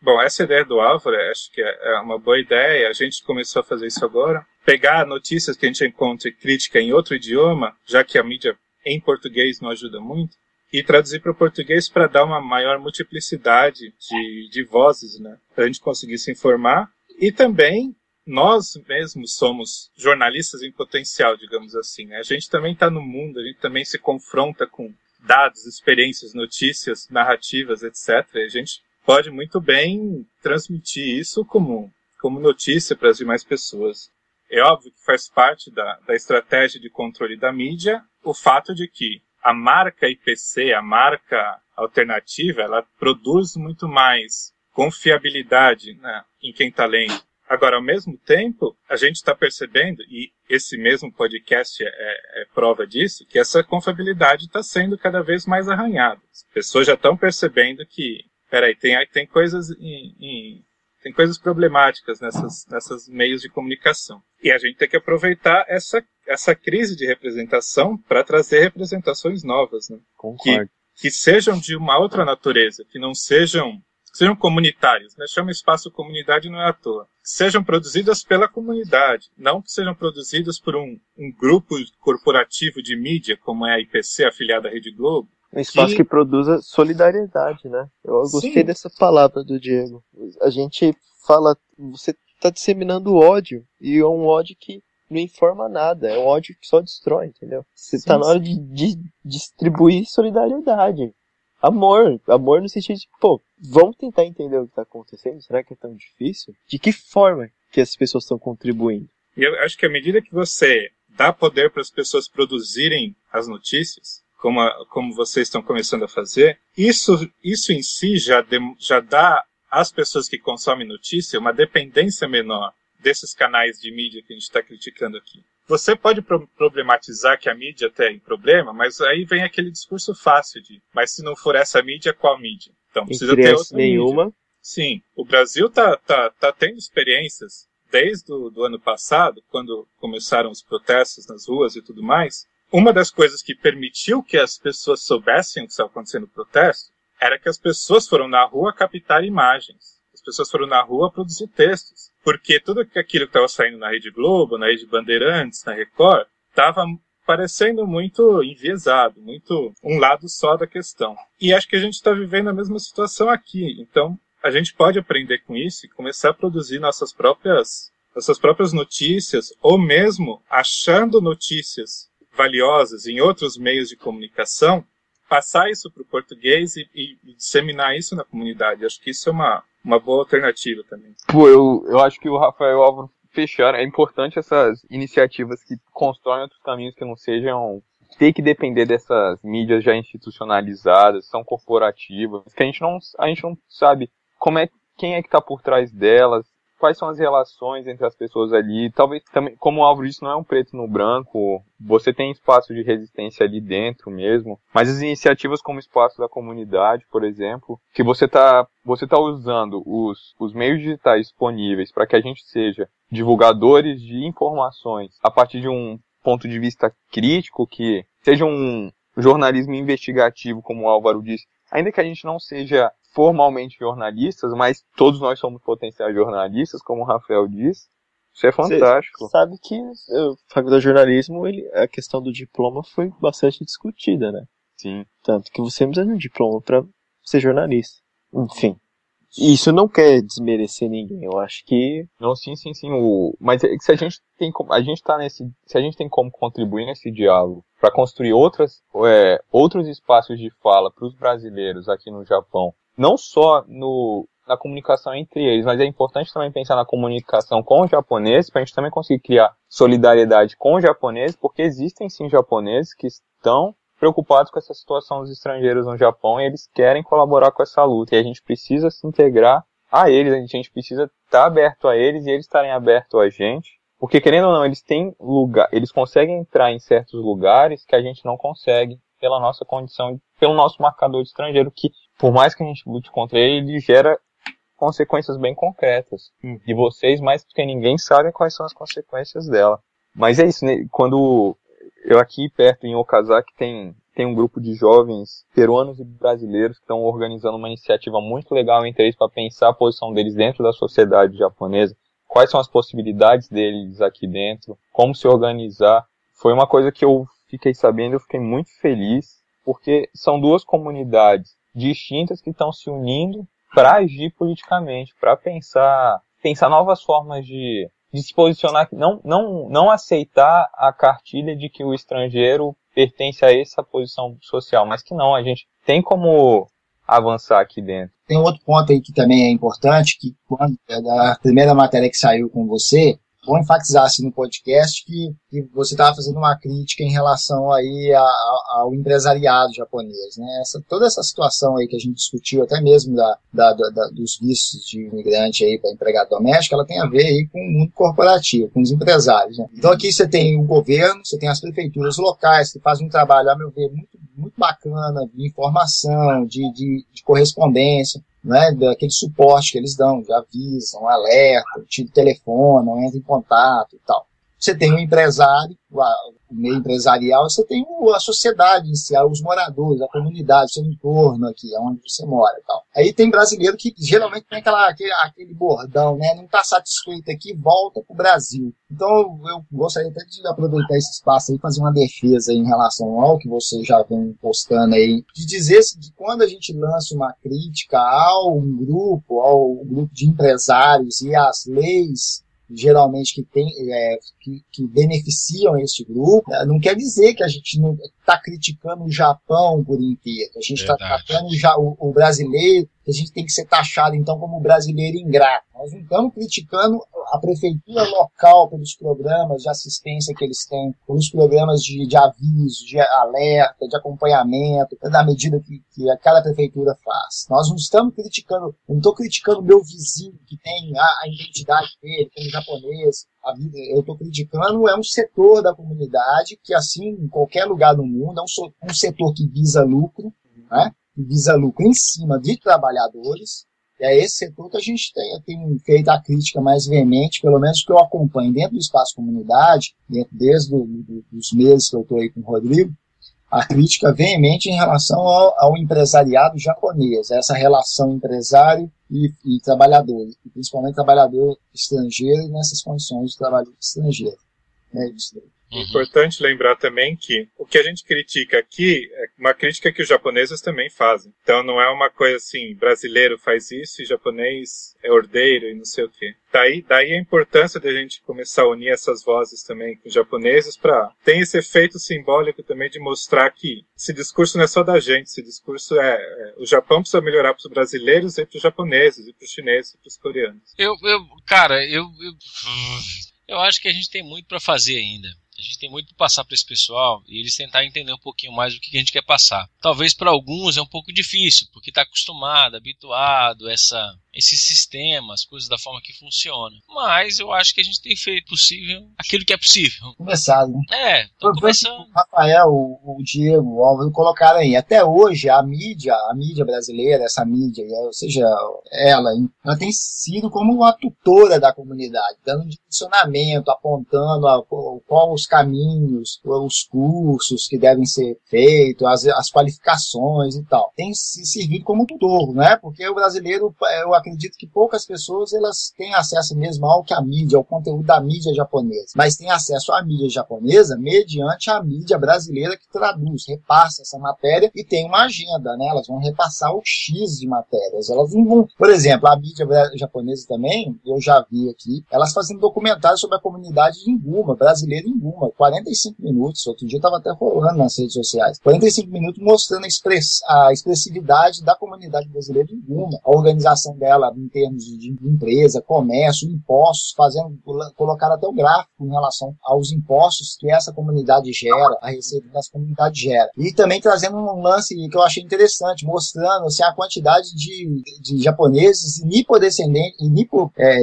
D: Bom, essa ideia do Álvaro, acho que é uma boa ideia. A gente começou a fazer isso agora. Pegar notícias que a gente encontra e crítica em outro idioma, já que a mídia em português não ajuda muito, e traduzir para o português para dar uma maior multiplicidade de vozes, né? Para a gente conseguir se informar. E também, nós mesmos somos jornalistas em potencial, digamos assim, né? A gente também está no mundo, a gente também se confronta com dados, experiências, notícias, narrativas, etc. E a gente pode muito bem transmitir isso como notícia para as demais pessoas. É óbvio que faz parte da estratégia de controle da mídia o fato de que a marca IPC, a marca alternativa, ela produz muito mais confiabilidade, né, em quem está lendo. Agora, ao mesmo tempo, a gente está percebendo, e esse mesmo podcast é prova disso, que essa confiabilidade está sendo cada vez mais arranhada. As pessoas já estão percebendo que peraí, tem coisas tem coisas problemáticas nessas meios de comunicação. E a gente tem que aproveitar essa crise de representação para trazer representações novas, né?
E: Concordo.
D: Que sejam de uma outra natureza, que não sejam comunitários, né? Chama espaço comunidade não é à toa. Sejam produzidas pela comunidade, não que sejam produzidas por um grupo corporativo de mídia, como é a IPC, afiliada à Rede Globo.
F: Um espaço que produza solidariedade, né? Eu gostei
D: Sim.
F: dessa palavra do Diego. A gente fala, você está disseminando ódio, e é um ódio que não informa nada, é um ódio que só destrói, entendeu? Você está na hora de distribuir solidariedade. Amor no sentido de, vamos tentar entender o que está acontecendo, será que é tão difícil? De que forma que as pessoas estão contribuindo?
D: E eu acho que à medida que você dá poder para as pessoas produzirem as notícias, como vocês estão começando a fazer, isso em si já dá às pessoas que consomem notícia uma dependência menor desses canais de mídia que a gente está criticando aqui. Você pode problematizar que a mídia tem problema, mas aí vem aquele discurso fácil mas se não for essa mídia, qual mídia? Então precisa ter outra
F: nenhuma.
D: mídia. Sim, o Brasil tá tendo experiências desde o ano passado, quando começaram os protestos nas ruas e tudo mais. Uma das coisas que permitiu que as pessoas soubessem o que estava acontecendo no protesto era que as pessoas foram na rua captar imagens. As pessoas foram na rua produzir textos. Porque tudo aquilo que estava saindo na Rede Globo, na Rede Bandeirantes, na Record, estava parecendo muito enviesado, muito um lado só da questão. E acho que a gente está vivendo a mesma situação aqui. Então, a gente pode aprender com isso e começar a produzir nossas próprias notícias, ou mesmo achando notícias valiosas em outros meios de comunicação, passar isso para o português e disseminar isso na comunidade. Acho que isso é uma boa alternativa também.
E: Eu acho que o Rafael e o Álvaro fecharam. É importante essas iniciativas que constroem outros caminhos que não sejam ter que depender dessas mídias já institucionalizadas, são corporativas, que a gente não sabe quem é que está por trás delas, quais são as relações entre as pessoas ali. Talvez também, como o Álvaro disse, não é um preto no branco, você tem espaço de resistência ali dentro mesmo, mas as iniciativas como espaço da comunidade, por exemplo, que você tá usando os meios digitais disponíveis para que a gente seja divulgadores de informações a partir de um ponto de vista crítico, que seja um jornalismo investigativo, como o Álvaro disse, ainda que a gente não seja formalmente jornalistas, mas todos nós somos potenciais jornalistas, como o Rafael disse. Isso é fantástico.
F: Você sabe que o faculdade de jornalismo, a questão do diploma foi bastante discutida, né?
E: Sim.
F: Tanto que você precisa de um diploma para ser jornalista. Enfim. Isso não quer desmerecer ninguém, eu acho que...
E: Não, sim. Mas é que se a gente tem como contribuir nesse diálogo para construir outros espaços de fala para os brasileiros aqui no Japão, não só na comunicação entre eles, mas é importante também pensar na comunicação com os japoneses, para a gente também conseguir criar solidariedade com os japoneses, porque existem sim japoneses que estão preocupados com essa situação dos estrangeiros no Japão e eles querem colaborar com essa luta. E a gente precisa se integrar a eles, a gente precisa estar aberto a eles e eles estarem abertos a gente. Porque, querendo ou não, eles conseguem entrar em certos lugares que a gente não consegue pela nossa condição, pelo nosso marcador de estrangeiro, que, por mais que a gente lute contra ele gera consequências bem concretas. De vocês, mais porque ninguém sabe quais são as consequências dela. Mas é isso, né? Quando eu aqui perto em Okazaki tem um grupo de jovens peruanos e brasileiros que estão organizando uma iniciativa muito legal entre eles para pensar a posição deles dentro da sociedade japonesa, quais são as possibilidades deles aqui dentro, como se organizar. Foi uma coisa que eu fiquei sabendo, eu fiquei muito feliz, porque são duas comunidades distintas que estão se unindo para agir politicamente, para pensar novas formas de se posicionar, não aceitar a cartilha de que o estrangeiro pertence a essa posição social, mas que não, a gente tem como avançar aqui dentro.
C: Tem outro ponto aí que também é importante, que quando a primeira matéria que saiu com você, vou enfatizar assim no podcast que você estava fazendo uma crítica em relação aí ao empresariado japonês, né? Toda essa situação aí que a gente discutiu, até mesmo dos vistos de imigrante aí para empregado doméstico, ela tem a ver aí com o mundo corporativo, com os empresários, né? Então aqui você tem o governo, você tem as prefeituras locais que fazem um trabalho, a meu ver, muito bacana de informação, de correspondência, né, daquele suporte que eles dão, de avisam, alertam, te telefonam, entram em contato e tal. Você tem o empresário, o meio empresarial, você tem a sociedade em si, os moradores, a comunidade, o seu entorno aqui, onde você mora e tal. Aí tem brasileiro que geralmente tem aquele bordão, né, não está satisfeito aqui, volta para o Brasil. Então eu gostaria até de aproveitar esse espaço aí e fazer uma defesa em relação ao que você já vem postando aí, de dizer que quando a gente lança uma crítica ao grupo de empresários e às leis geralmente que beneficiam este grupo, não quer dizer que a gente não está criticando o Japão por inteiro, a gente está tratando o brasileiro, que a gente tem que ser taxado então como brasileiro ingrato. Nós não estamos criticando a prefeitura local pelos programas de assistência que eles têm, pelos programas de aviso, de alerta, de acompanhamento, da medida que cada prefeitura faz. Nós não estamos criticando, eu não estou criticando o meu vizinho que tem a identidade dele, como japonês. Eu estou criticando um setor da comunidade que, assim, em qualquer lugar do mundo, é um setor que visa lucro, né? Que visa lucro em cima de trabalhadores. E é esse setor que a gente tem feito a crítica mais veemente, pelo menos que eu acompanho dentro do espaço comunidade, desde os meses que eu estou aí com o Rodrigo, a crítica veemente em relação ao empresariado japonês, essa relação empresário e trabalhador, e principalmente trabalhador estrangeiro nessas condições de trabalho estrangeiro. Né, isso daí.
D: Importante lembrar também que o que a gente critica aqui é uma crítica que os japoneses também fazem. Então não é uma coisa assim, brasileiro faz isso e japonês é ordeiro e não sei o quê. Daí a importância de a gente começar a unir essas vozes também com os japoneses para ter esse efeito simbólico também de mostrar que esse discurso não é só da gente, esse discurso o Japão precisa melhorar para os brasileiros e para os japoneses, e para os chineses e para os coreanos.
B: Eu acho que a gente tem muito para fazer ainda. A gente tem muito para passar para esse pessoal e eles tentar entender um pouquinho mais do que a gente quer passar. Talvez para alguns é um pouco difícil, porque está acostumado, habituado a esse sistema, as coisas da forma que funcionam. Mas eu acho que a gente tem feito possível aquilo que é possível.
C: Começado, né?
B: Estamos começando.
C: O Rafael, o Diego, o Álvaro colocaram aí. Até hoje, a mídia brasileira, essa mídia, ou seja, ela tem sido como uma tutora da comunidade, dando direcionamento, apontando qual os caminhos, os cursos que devem ser feitos, as qualificações e tal. Tem se servido como tutor, né? Porque o brasileiro, eu acredito que poucas pessoas elas têm acesso mesmo ao que a mídia, ao conteúdo da mídia japonesa, mas têm acesso à mídia japonesa mediante a mídia brasileira que traduz, repassa essa matéria e tem uma agenda, né? Elas vão repassar o X de matérias. Elas não vão, por exemplo, a mídia japonesa também, eu já vi aqui, elas fazendo documentários sobre a comunidade de Inguma, brasileira em Inguma, 45 minutos, outro dia estava até rolando nas redes sociais, 45 minutos mostrando a expressividade da comunidade brasileira de Inguma, a organização dela em termos de empresa, comércio, impostos, colocaram até o gráfico em relação aos impostos que essa comunidade gera, a receita das comunidades gera. E também trazendo um lance que eu achei interessante, mostrando assim, a quantidade de japoneses e nipodescendentes,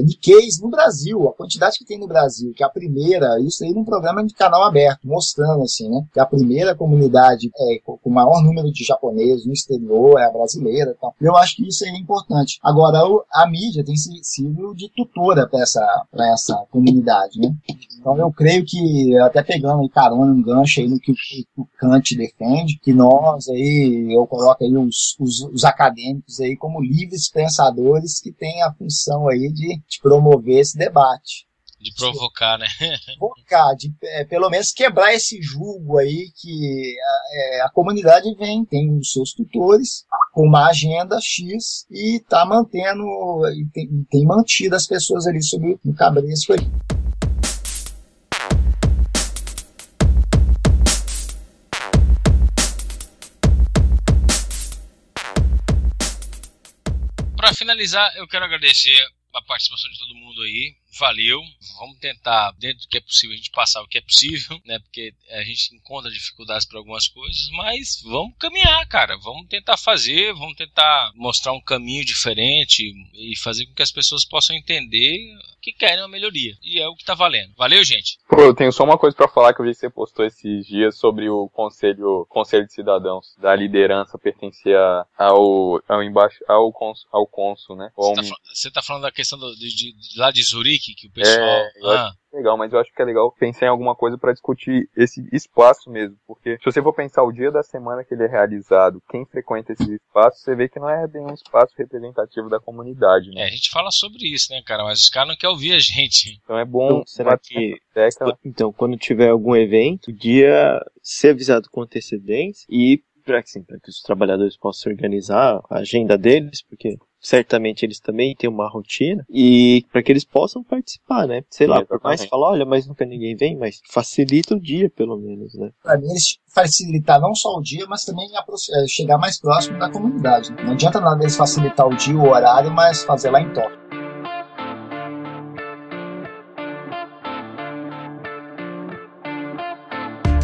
C: Nikkeis no Brasil, a quantidade que tem no Brasil, que é a primeira, isso aí num programa de canal aberto, mostrando assim, né, que a primeira comunidade com o maior número de japoneses no exterior é a brasileira. Tá? Eu acho que isso é importante. Agora, Então, a mídia tem sido de tutora para essa comunidade, né? Então, eu creio que, até pegando aí carona, um gancho aí no que o Kant defende, que nós aí, eu coloco aí os acadêmicos aí como livres pensadores que têm a função aí de promover esse debate.
B: De provocar, né?
C: Provocar, pelo menos quebrar esse julgo aí que a comunidade tem os seus tutores com uma agenda X e está mantendo, e tem mantido as pessoas ali sob o cabresto aí.
B: Para finalizar, eu quero agradecer a participação de todo mundo aí. Valeu. Vamos tentar, dentro do que é possível, a gente passar o que é possível, né? Porque a gente encontra dificuldades para algumas coisas, mas vamos caminhar, cara. Vamos tentar fazer, vamos tentar mostrar um caminho diferente e fazer com que as pessoas possam entender que querem uma melhoria. E é o que tá valendo. Valeu, gente?
E: Pô, eu tenho só uma coisa pra falar que eu vi que você postou esses dias sobre o Conselho de Cidadãos, da liderança pertencer ao cônsul, né?
B: Você tá falando da questão lá de Zurique, que o pessoal...
E: Legal, mas eu acho que é legal pensar em alguma coisa para discutir esse espaço mesmo, porque se você for pensar o dia da semana que ele é realizado, quem frequenta esse espaço, você vê que não é bem um espaço representativo da comunidade, né?
B: A gente fala sobre isso, né, cara, mas os caras não querem ouvir a gente.
E: Então é bom...
F: Então, será que... Então, quando tiver algum evento, dia ser avisado com antecedência e para que os trabalhadores possam organizar a agenda deles, porque certamente eles também têm uma rotina, e para que eles possam participar, né? Sei lá, por mais falar, olha, mas nunca ninguém vem, mas facilita o dia, pelo menos, né?
C: Para mim, eles facilitar não só o dia, mas também chegar mais próximo da comunidade, né? Não adianta nada eles facilitar o dia, o horário, mas fazer lá em Tóquio.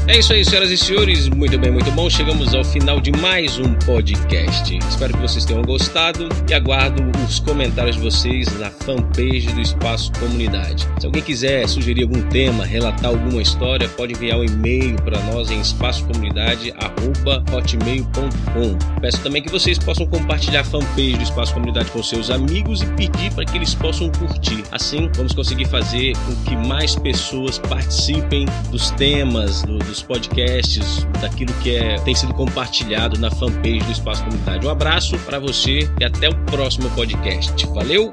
B: É isso aí, senhoras e senhores, muito bem, muito bom. Chegamos ao final de mais um podcast. Espero que vocês tenham gostado e aguardo os comentários de vocês na fanpage do Espaço Comunidade. Se alguém quiser sugerir algum tema, relatar alguma história, pode enviar um e-mail para nós em espaçocomunidade@hotmail.com. Peço também que vocês possam compartilhar a fanpage do Espaço Comunidade com seus amigos e pedir para que eles possam curtir. Assim, vamos conseguir fazer com que mais pessoas participem dos temas, dos podcasts, daquilo que tem sido compartilhado na fanpage do Espaço Comunidade. Um abraço para você e até o próximo podcast. Valeu!